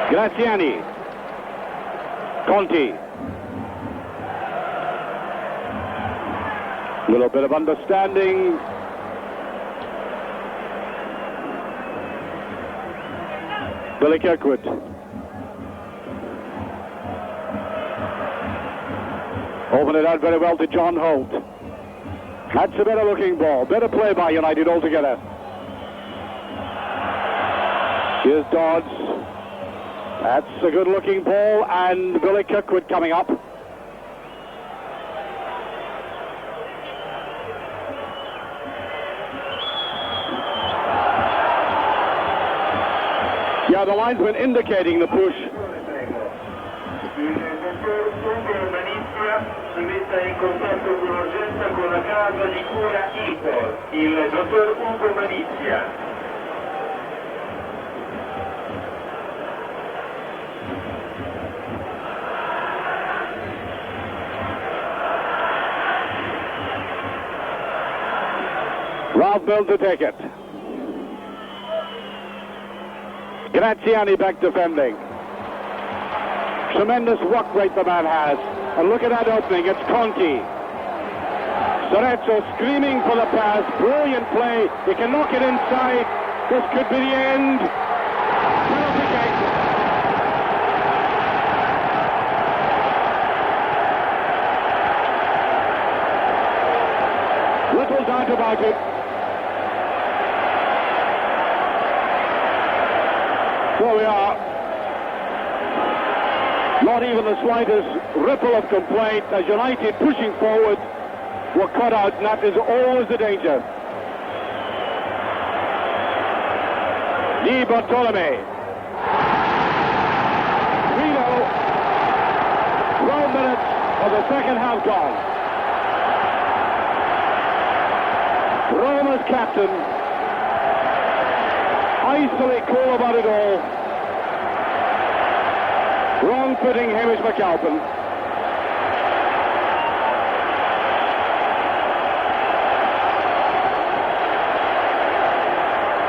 S2: Graziani. Conti. A little bit of understanding. Billy Kirkwood. Opened it out very well to John Holt. That's a better looking ball. Better play by United altogether. Here's Dodds. That's a good looking ball, and Billy Kirkwood coming up. Yeah, the linesman indicating the push.
S5: Si metta in contatto con urgenza con la casa di cura IPOL, il dottor Ugo Malizia.
S2: Ralph Milne to take it. Graziani back defending. Tremendous work rate the man has. And look at that opening, it's Conti. Sorezzo screaming for the pass, brilliant play. He can knock it inside. This could be the end. Penalty kick. Little doubt about it. So we are. Not even the slightest ripple of complaint as United pushing forward were cut out, and that is always the danger. Di Bartolome. 3-0. 12 minutes of the second half gone. Roma's captain, icily cool about it all. Wrong-footing Hamish McAlpin.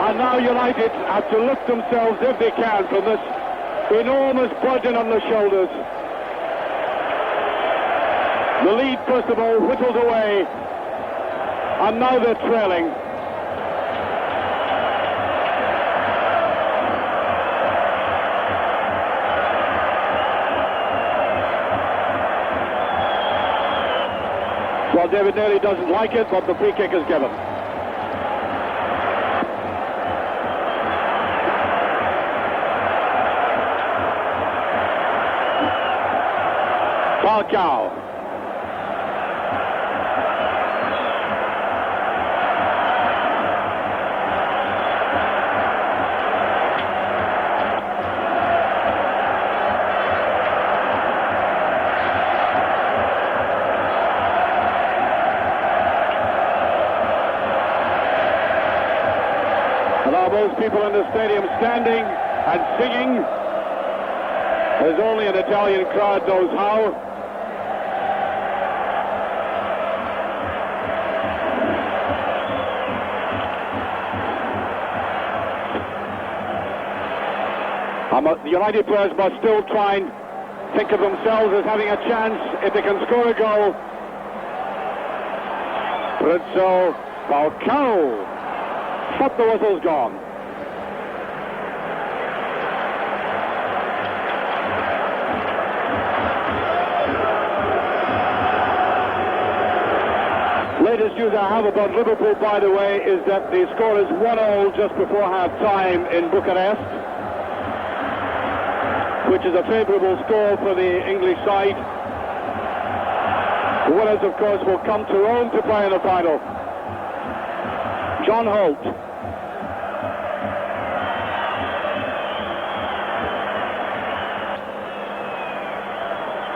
S2: And now United have to lift themselves, if they can, from this enormous burden on their shoulders. The lead, first of all, whittled away, and now they're trailing. Well, David Neely doesn't like it, but the free kick is given. Falcao. those people in the stadium standing and singing as only an Italian crowd knows how. The United players must still try and think of themselves as having a chance if they can score a goal. Rizzo, Falcao, but the whistle's gone. Latest news I have about Liverpool, by the way, is that the score is 1-0 just before half-time in Bucharest, which is a favourable score for the English side. The winners, of course, will come to Rome to play in the final. John Holt.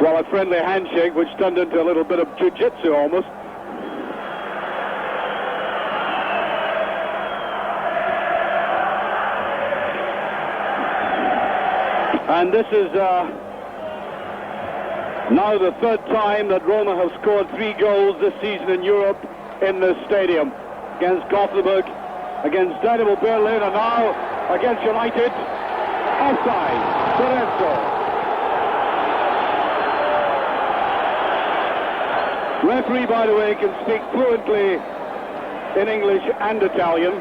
S2: Well, a friendly handshake, which turned into a little bit of jiu-jitsu almost. And this is now the third time that Roma have scored 3 goals this season in Europe in this stadium. Against Gothenburg, against Dynamo Berlin, and now against United. Offside. Lorenzo. Referee, by the way, can speak fluently in English and Italian.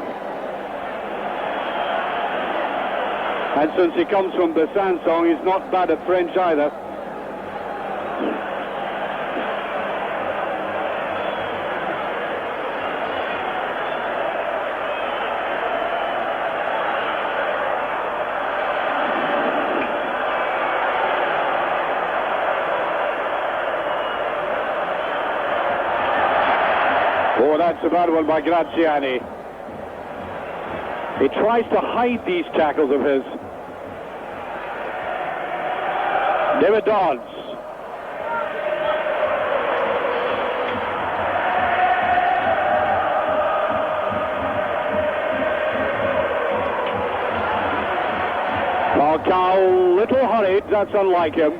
S2: And since he comes from Besançon, he's not bad at French either. Oh, that's a bad one by Graziani. He tries to hide these tackles of his. David Dodds. Falcao, little hurried, that's unlike him.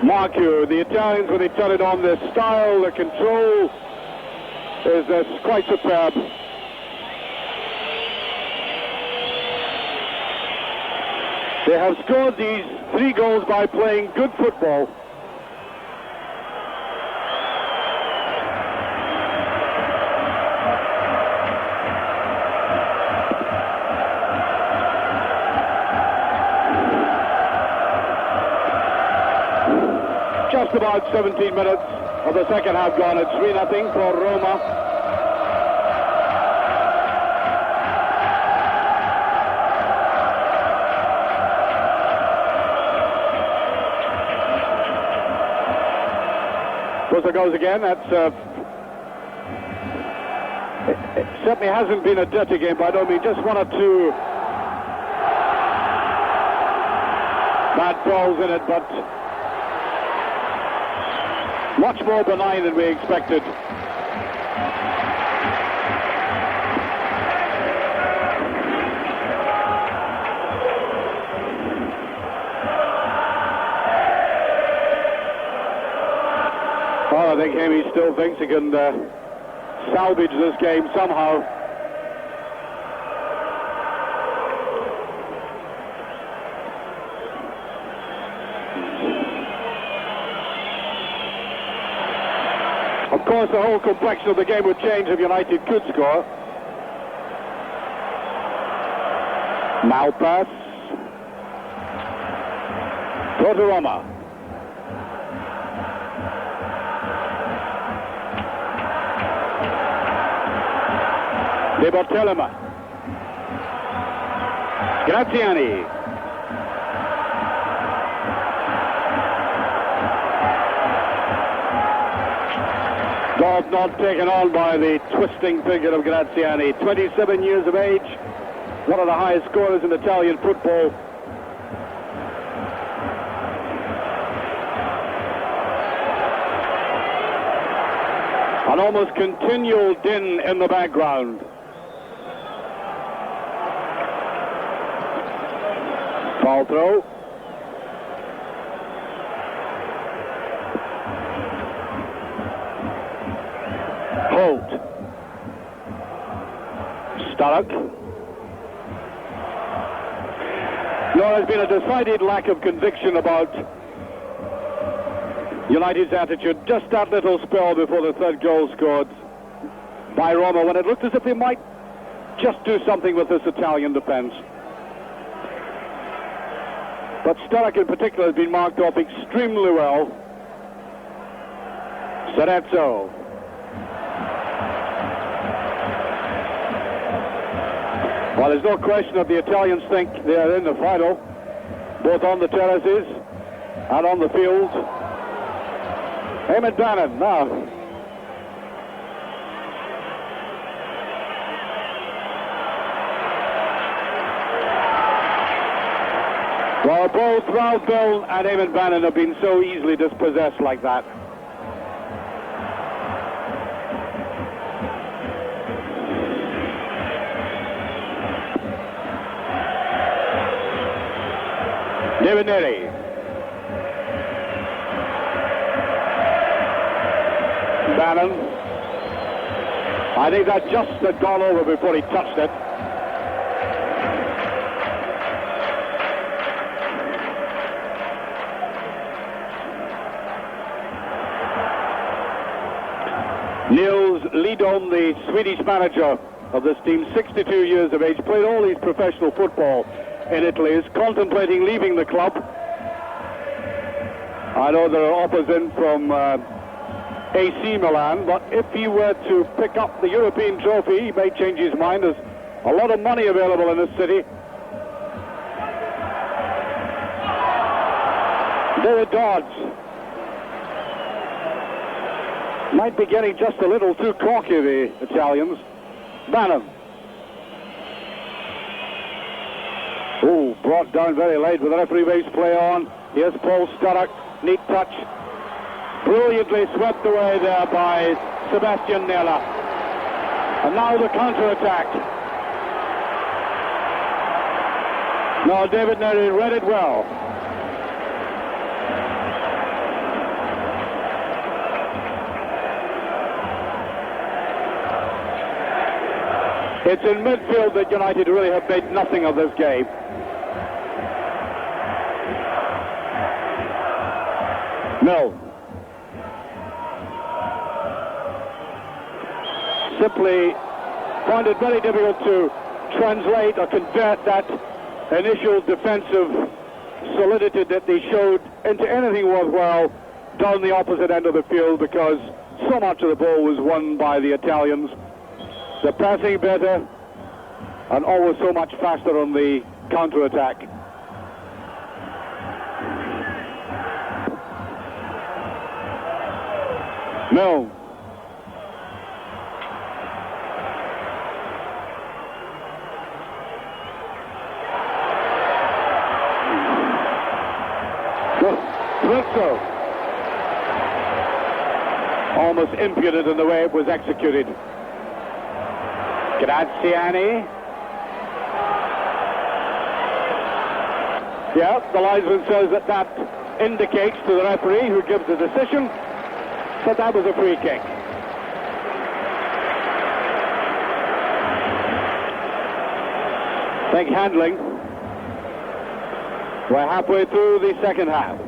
S2: Marcu, the Italians, when they turn it on, their style, their control is quite superb. They have scored these 3 goals by playing good football. Just about 17 minutes of the second half gone. It's 3-0 for Roma. There goes again. That's it certainly hasn't been a dirty game, but I don't mean just 1 or 2 bad balls in it, but much more benign than we expected. I think he still thinks he can salvage this game somehow. Of course, the whole complexion of the game would change if United could score. Now pass. Go to Roma. De Bartoloma. Graziani. Goal not taken on by the twisting figure of Graziani. 27 years of age, one of the highest scorers in Italian football. An almost continual din in the background. Foul throw. Holt. Sturrock. No, there's been a decided lack of conviction about United's attitude. Just that little spell before the third goal scored by Roma, when it looked as if they might just do something with this Italian defence. But Sturrock in particular has been marked off extremely well. Serezzo. Well, there's no question that the Italians think they are in the final, both on the terraces and on the field. Eamon Bannon now. Well, both Ralph Bell and Eamon Bannon have been so easily dispossessed like that. David Neri. Bannon. I think that just had gone over before he touched it. Nils Lidholm, the Swedish manager of this team, 62 years of age, played all his professional football in Italy, is contemplating leaving the club. I know there are offers in from AC Milan, but if he were to pick up the European trophy, he may change his mind. There's a lot of money available in this city. David Dodds might be getting just a little too cocky, the Italians. Bannon. Oh, brought down very late with the referee makes play on. Here's Paul Sturrock, neat touch. Brilliantly swept away there by Sebastian Nella. And now the counter-attack. Now David Neri read it well. It's in midfield that United really have made nothing of this game. No. Simply found it very difficult to translate or convert that initial defensive solidity that they showed into anything worthwhile down the opposite end of the field, because so much of the ball was won by the Italians. The passing better and always so much faster on the counter-attack. No. Rizzo. Almost impudent in the way it was executed. Graziani. Yeah, the linesman says that that indicates to the referee, who gives the decision, that that was a free kick. Big handling. We're halfway through the second half.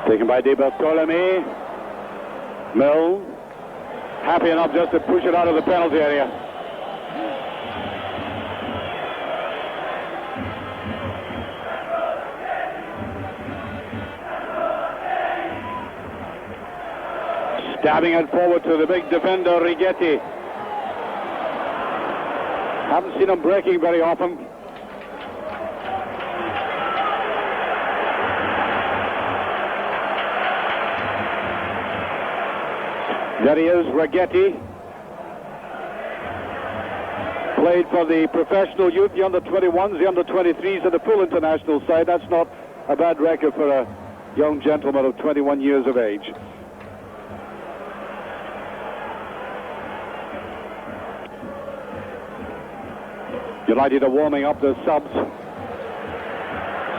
S2: Taken by Di Bartolome. Mill. Happy enough just to push it out of the penalty area. Stabbing it forward to the big defender, Righetti. Haven't seen him breaking very often. There he is, Righetti. Played for the professional youth, the under-21s, the under-23s, and the full international side. That's not a bad record for a young gentleman of 21 years of age. United are warming up their subs.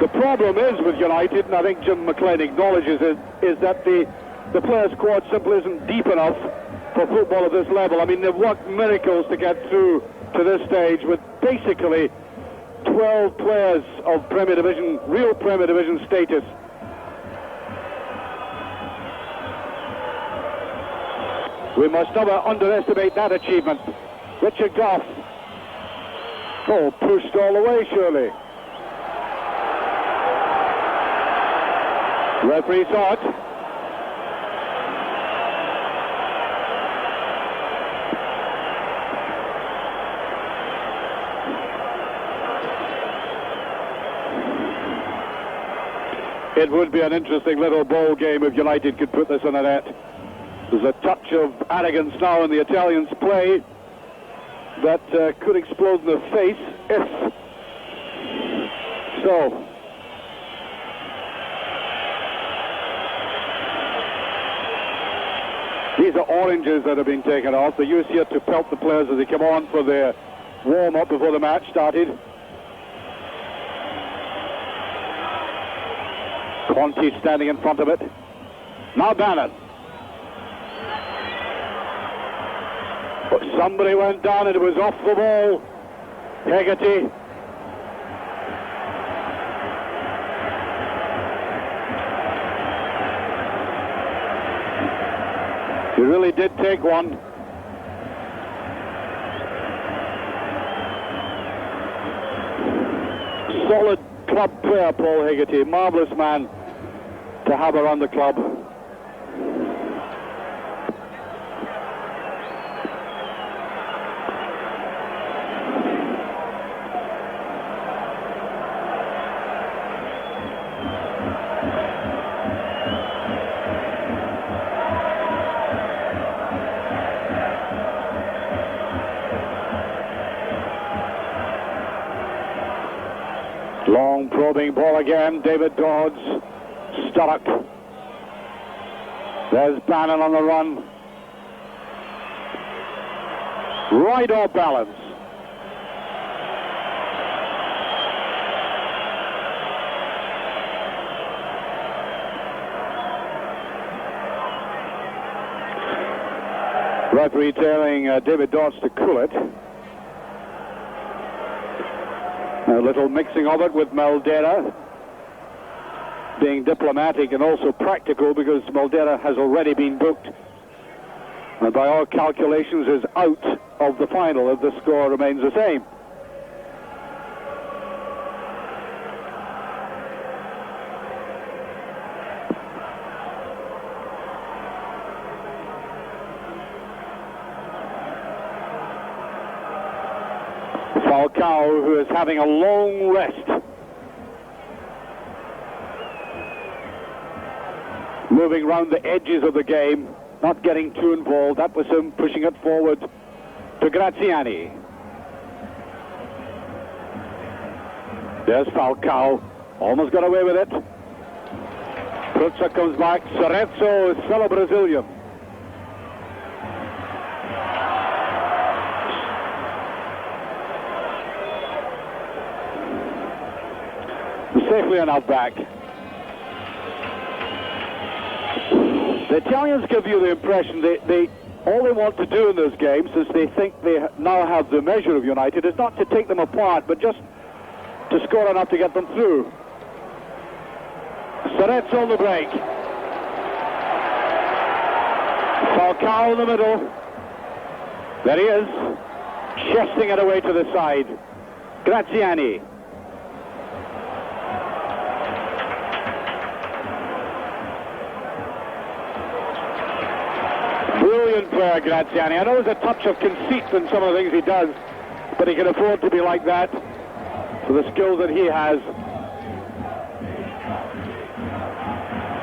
S2: The problem is with United, and I think Jim McLean acknowledges it, is that the player squad simply isn't deep enough for football at this level. I mean, they've worked miracles to get through to this stage with basically 12 players of Premier Division, real Premier Division status. We must never underestimate that achievement. Richard Goff. Oh, pushed all the way, surely. Referee saw it. It would be an interesting little ball game if United could put this on the net. There's a touch of arrogance now in the Italians' play that could explode in the face if so. These are oranges that have been taken off. They used here to pelt the players as they come on for their warm-up before the match started. Conti standing in front of it. Now Bannon. But somebody went down and it was off the ball. Hegarty. He really did take one. Solid club player, Paul Hegarty. Marvellous man to have around the club. Long probing ball again. David Dodds. Sturrock. There's Bannon on the run. Right off balance. Referee telling David Dodds to cool it. A little mixing of it with Maldera, being diplomatic and also practical because Maldera has already been booked and by all calculations is out of the final if the score remains the same. Falcao, who is having a long rest. Moving round the edges of the game, not getting too involved. That was him pushing it forward to Graziani. There's Falcao, almost got away with it. Prutza comes back, Cerezo is fellow Brazilian. Safely enough back. The Italians give you the impression they all they want to do in this game, since they think they now have the measure of United, is not to take them apart, but just to score enough to get them through. Cerezo on the break. Falcao in the middle. There he is, chesting it away to the side. Graziani. Brilliant player, Graziani. I know there's a touch of conceit in some of the things he does, but he can afford to be like that for the skill that he has.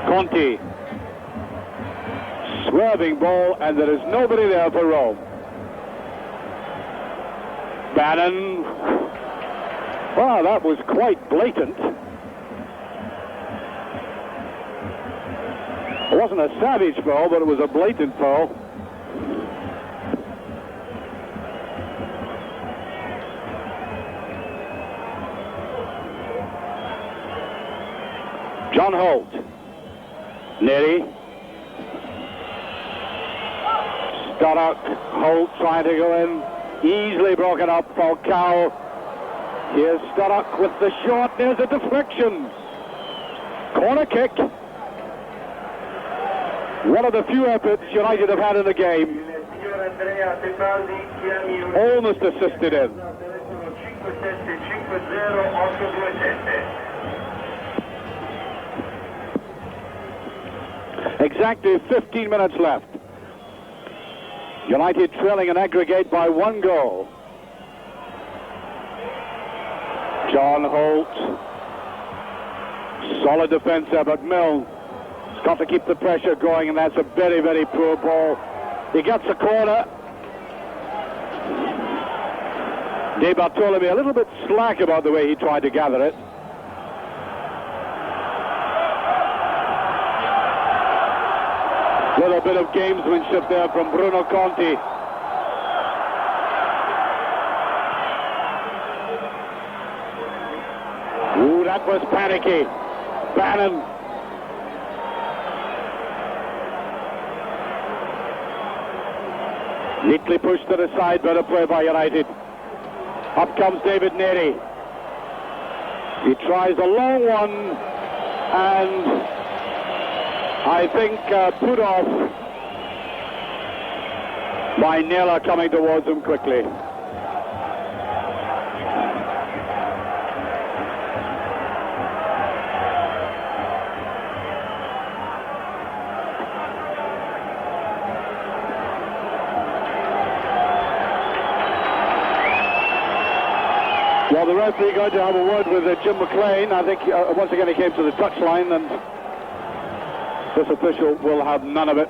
S2: Conti. Swerving ball, and there is nobody there for Rome. Bannon. Wow, that was quite blatant. It wasn't a savage foul, but it was a blatant foul. John Holt. Neri. Stoddard. Holt trying to go in. Easily broken up. Falcao. Here's Stoddard with the shot. There's a deflection. Corner kick. One of the few efforts United have had in the game. Almost assisted in. Exactly 15 minutes left. United trailing an aggregate by 1 goal. John Holt. Solid defense there, but Milne has got to keep the pressure going, and that's a very, very poor ball. He gets a corner. De Bartolome a little bit slack about the way he tried to gather it. Little bit of gamesmanship there from Bruno Conti. Ooh, that was panicky. Bannon. Neatly pushed to the side, better play by United. Up comes David Neri. He tries a long one, and I think put off by Naylor coming towards him quickly. Well, the referee going to have a word with Jim McLean. I think once again he came to the touchline, and this official will have none of it.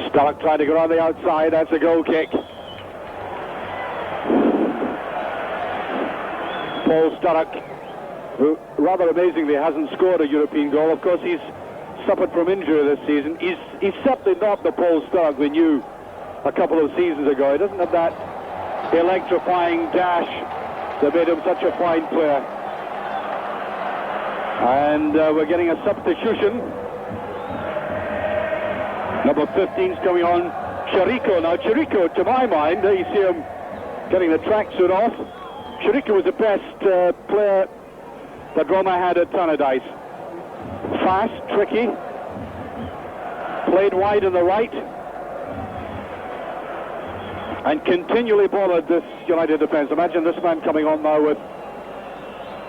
S2: Stark trying to go on the outside. That's a goal kick. Paul Sturrock, who rather amazingly hasn't scored a European goal. Of course, he's suffered from injury this season. He's certainly not the Paul Sturrock we knew a couple of seasons ago. He doesn't have that electrifying dash that made him such a fine player. And we're getting a substitution. Number 15's coming on, Chirico. Now, Chirico, to my mind, you see him getting the tracksuit off. Chirico was the best player that Roma had at Tannadice. Fast, tricky, played wide on the right, and continually bothered this United defence. Imagine this man coming on now with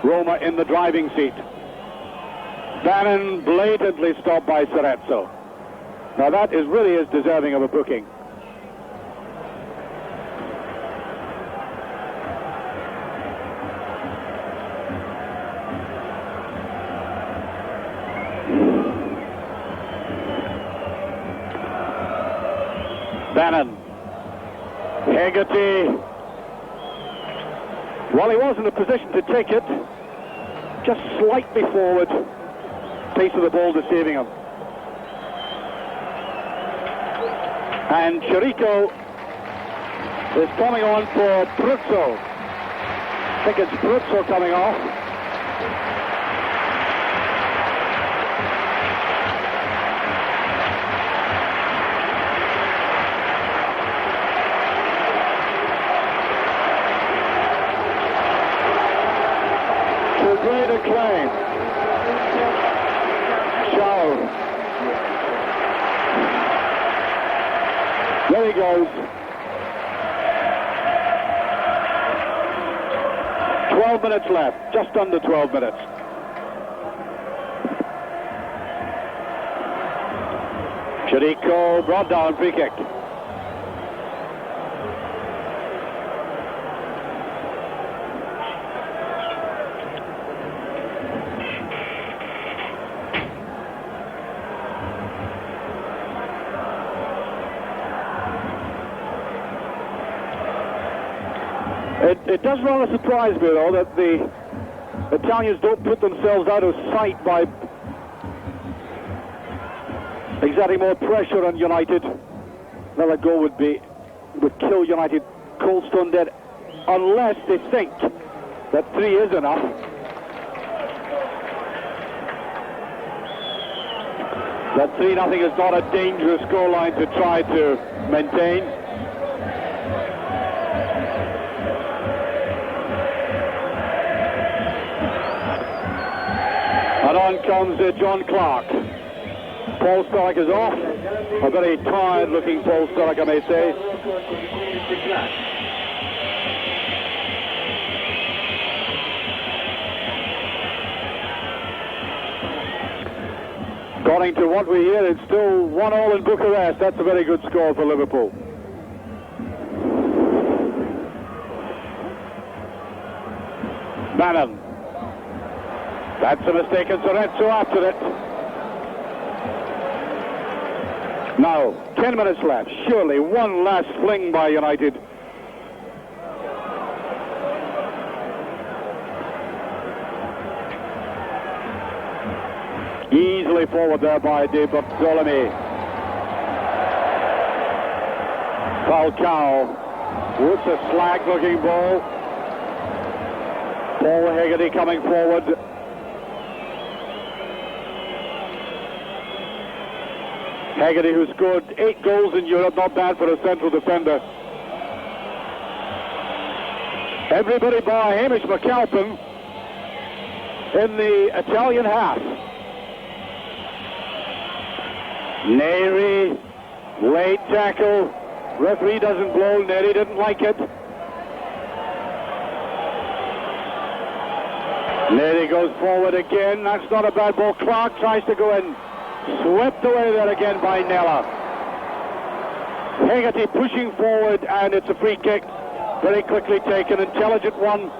S2: Roma in the driving seat. Bannon blatantly stopped by Cerezo. Now that really is deserving of a booking. Bannon. Hegarty. Well, he was in a position to take it. Just slightly forward. Pace of the ball deceiving him. And Chirico is coming on for Bruzzo. I think it's Bruzzo coming off. To great acclaim. Charles. There he goes. 12 minutes left, just under 12 minutes. Chirico brought down, free kick. It does rather surprise me, though, that the Italians don't put themselves out of sight by exerting more pressure on United. Another goal would kill United cold stone dead, unless they think that 3 is enough. That 3-0 is not a dangerous scoreline to try to maintain. And on comes John Clark. Paul Sturrock is off. A very tired-looking Paul Sturrock, I may say. According to what we hear, it's still 1-1 in Bucharest. That's a very good score for Liverpool. Bannon. That's a mistake, and Sorrento after it. Now, 10 minutes left. Surely one last fling by United. Easily forward there by De Bartolome. Falcao. What's a slag-looking ball. Paul Hegarty coming forward. Hegarty, who scored 8 goals in Europe, not bad for a central defender. Everybody by Hamish McAlpin in the Italian half. Neri, late tackle. Referee doesn't blow. Neri didn't like it. Neri goes forward again. That's not a bad ball. Clark tries to go in. Swept away there again by Nella. Hegarty pushing forward, and it's a free kick. Very quickly taken. Intelligent one.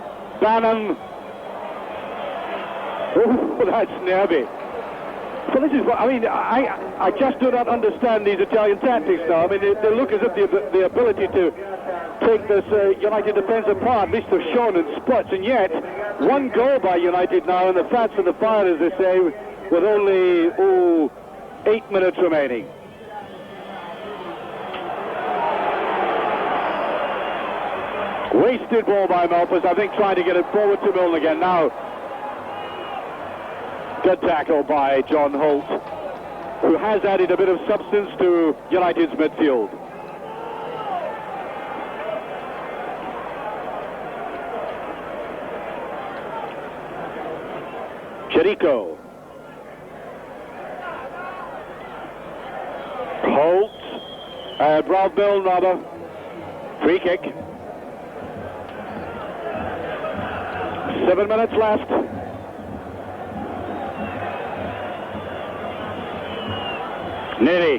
S2: Bannon. Oh, that's nervy. So this is what, I mean, I just do not understand these Italian tactics now. I mean, they look as if the ability to take this United defence apart, at least they're shown in spots, and yet one goal by United now, and the fat's in the fire, as they say, with only 8 minutes remaining. Wasted ball by Malpas, I think, trying to get it forward to Milne again. Now, good tackle by John Holt, who has added a bit of substance to United's midfield. Chirico. Holt. Brad Milne, rather. Free kick. 7 minutes left. Neri.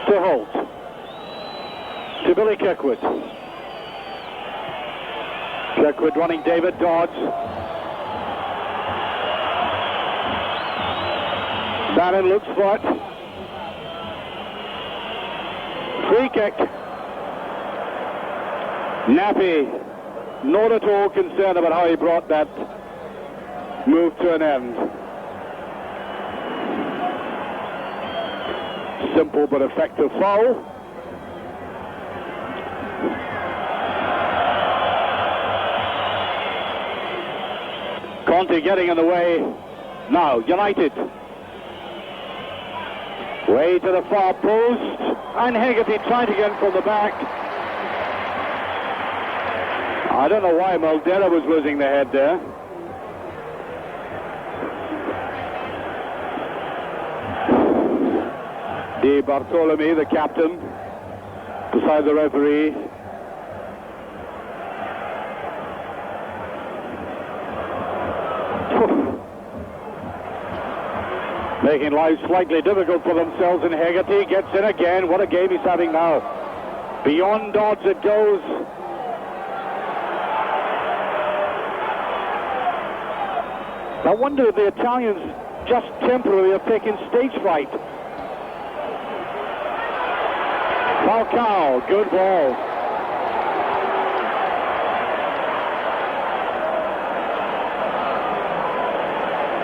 S2: To Holt. To Billy Kirkwood. Kirkwood running David Dodds. Bannon looks for it. Free kick. Nappy, not at all concerned about how he brought that move to an end. Simple but effective foul. Conte getting in the way. Now, United. Way to the far post, and Hegarty trying to get in from the back. I don't know why Maldera was losing the head there. De Bartolome, the captain, beside the referee. Making life slightly difficult for themselves, and Hegarty gets in again. What a game he's having now. Beyond Dodds it goes. I wonder if the Italians just temporarily have taken stage fright. Falcao, good ball.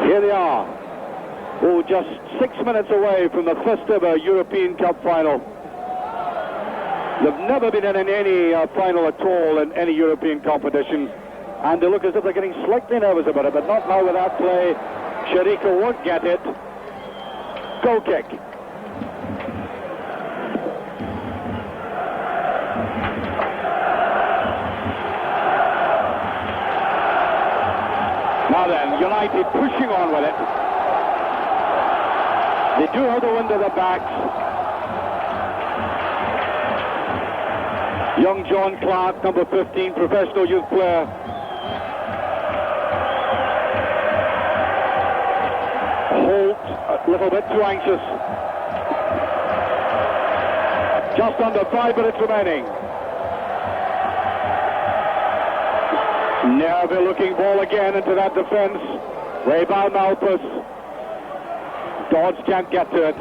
S2: Here they are. Oh, just 6 minutes away from the first ever European Cup final. They've never been in any final at all in any European competition. And they look as if they're getting slightly nervous about it, but not now with that play. Chirico won't get it. Goal kick. Now then, United pushing on with it. They do have the wind at their backs. Young John Clark, number 15, professional youth player. Holt, a little bit too anxious. Just under 5 minutes remaining. Nervy looking ball again into that defense. Rebound Malpas. Dodds can't get to it.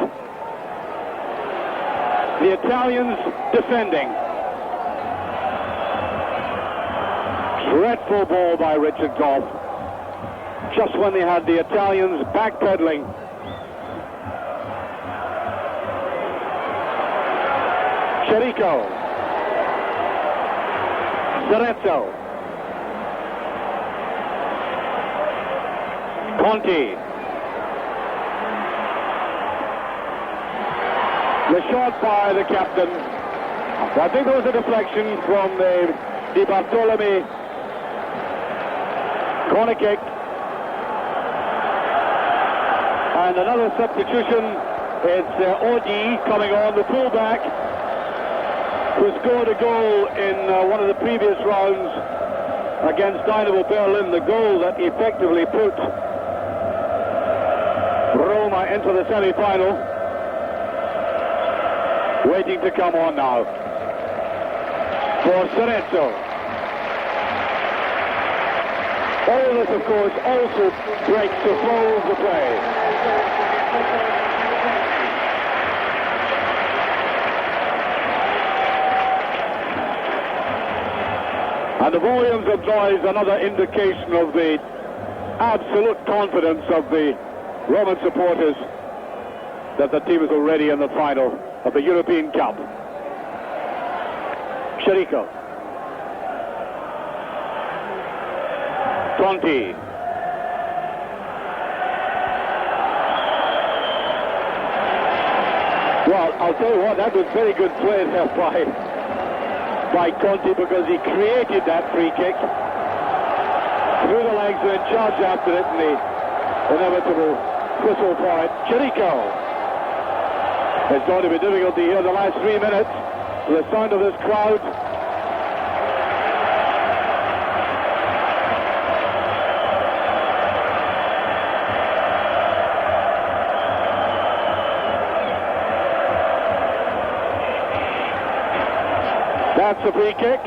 S2: The Italians defending. Dreadful ball by Richard Goff. Just when they had the Italians backpedaling. Chirico. Cerezo. Conti. The shot by the captain. I think there was a deflection from the Di Bartolome. Corner kick. And another substitution. It's Odi coming on, the fullback, who scored a goal in one of the previous rounds against Dynamo Berlin, the goal that effectively put Roma into the semi-final. Waiting to come on now for Cerezo. All this, of course, also breaks the flow of the play. And the volumes of noise, another indication of the absolute confidence of the Roman supporters that the team is already in the final of the European Cup. Chirico. Conti. Well, I'll tell you what, that was very good play there by Conti, because he created that free kick. Through the legs and in charge after it, and the inevitable whistle for it. Chirico. It's going to be difficult to hear the last 3 minutes to the sound of this crowd. That's a free kick.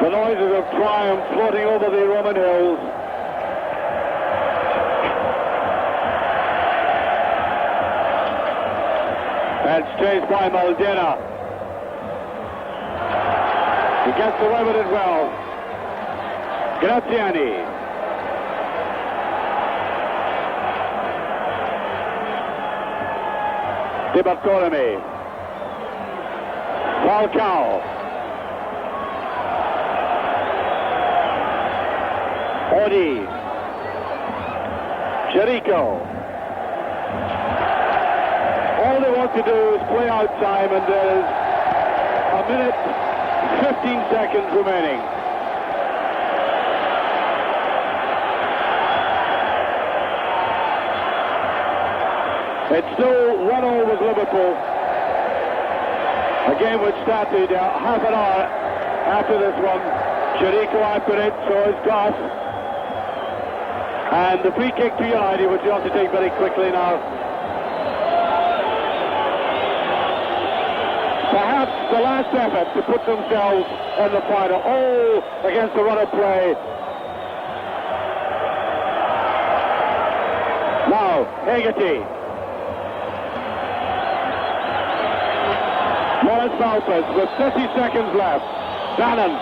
S2: The noises of triumph floating over the Roman hills. That's chased by Maldena. He gets away with it well. Graziani. Di Bartolome. Falcao. Odi. Chirico. All they want to do is play out time, and there's a minute 15 seconds remaining. It's still 1-0 with Liverpool. A game which started half an hour after this one. Chirico after it, so is Goff. And the free kick to United, which you have to take very quickly now. Perhaps the last effort to put themselves in the final. Oh, against the run of play. Now, Hegarty. Morris Malpas with 30 seconds left. Bannon.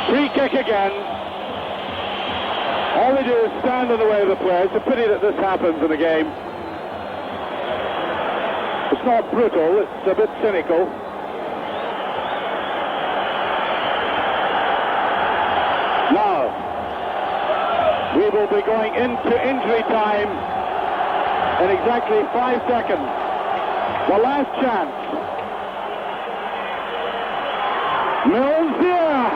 S2: Free kick again. All they do is stand in the way of the player. It's a pity that this happens in a game. It's not brutal, it's a bit cynical. Now, we will be going into injury time in exactly 5 seconds. The last chance. Mills here.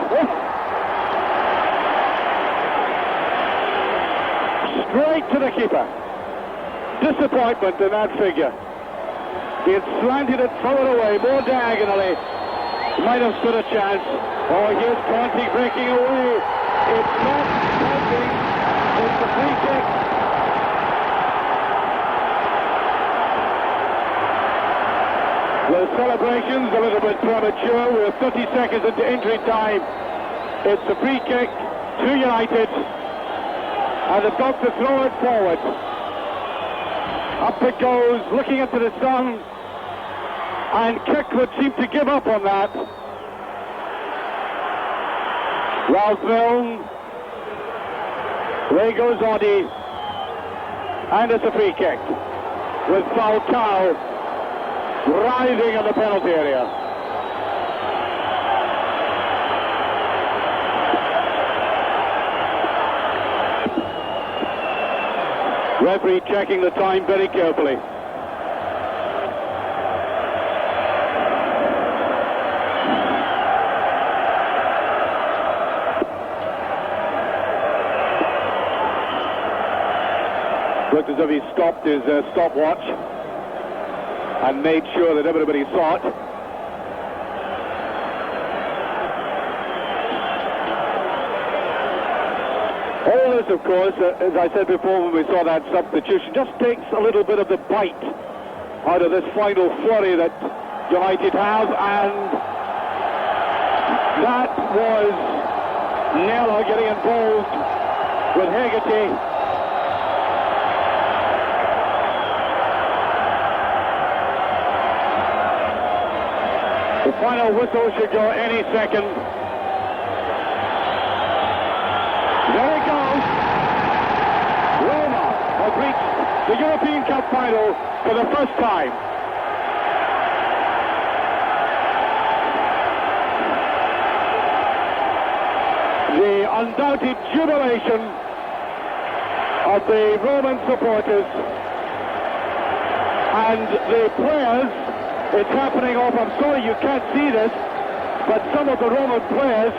S2: Straight to the keeper. Disappointment in that figure. He had slanted it further away, more diagonally. Might have stood a chance. Oh, here's Conti breaking away. It's not helping. It's a free kick. The celebration's a little bit premature. We're 30 seconds into injury time. It's a free kick to United. And they've got to throw it forward. Up it goes, looking into the sun. And Kirk would seem to give up on that. Ralph Milne. Away goes Oddy. And it's a free kick. With Falcao writhing in the penalty area. Referee checking the time very carefully. Looked as if he stopped his stopwatch and made sure that everybody saw it. All this, of course, as I said before when we saw that substitution, just takes a little bit of the bite out of this final flurry that United have, and that was Nella getting involved with Hegarty. The final whistle should go any second. There it goes. Roma have reached the European Cup final for the first time. The undoubted jubilation of the Roman supporters and the players. It's happening off, I'm sorry you can't see this, but some of the Roman players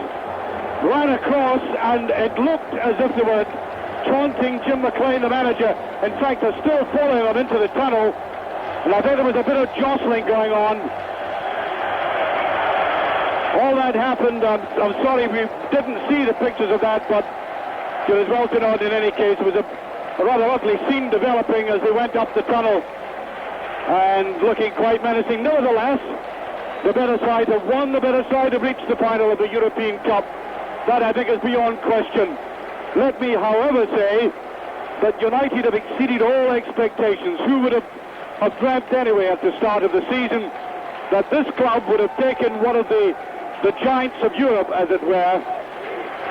S2: ran across and it looked as if they were taunting Jim McLean, the manager. In fact, they're still following them into the tunnel, and I think there was a bit of jostling going on. All that happened, I'm sorry we didn't see the pictures of that, but it was well to know in any case. It was a rather ugly scene developing as they went up the tunnel. And looking quite menacing. Nevertheless, the better side have won, the better side have reached the final of the European Cup. That, I think, is beyond question. Let me, however, say that United have exceeded all expectations. Who would have dreamt anyway at the start of the season that this club would have taken one of the giants of Europe, as it were,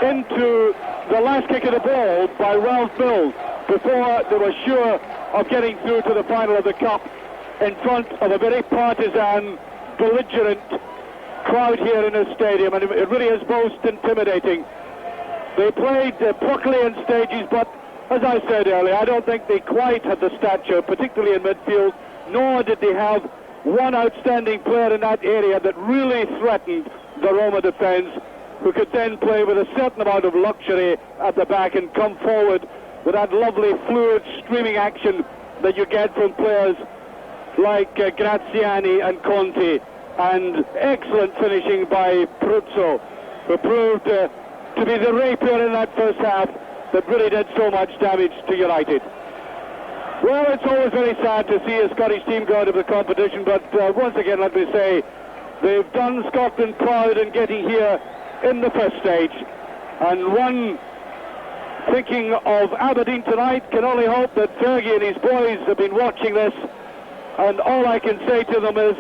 S2: into the last kick of the ball by Ralph Milne before they were sure of getting through to the final of the Cup, in front of a very partisan, belligerent crowd here in this stadium, and it really is most intimidating. They played pluckily in stages, but as I said earlier, I don't think they quite had the stature, particularly in midfield, nor did they have one outstanding player in that area that really threatened the Roma defence, who could then play with a certain amount of luxury at the back and come forward with that lovely, fluid, streaming action that you get from players like Graziani and Conti, and excellent finishing by Pruzzo, who proved to be the rapier in that first half that really did so much damage to United. Well, it's always very sad to see a Scottish team go out of the competition, but once again, let me say, they've done Scotland proud in getting here in the first stage, and won thinking of Aberdeen tonight. Can only hope that Fergie and his boys have been watching this, and all I can say to them is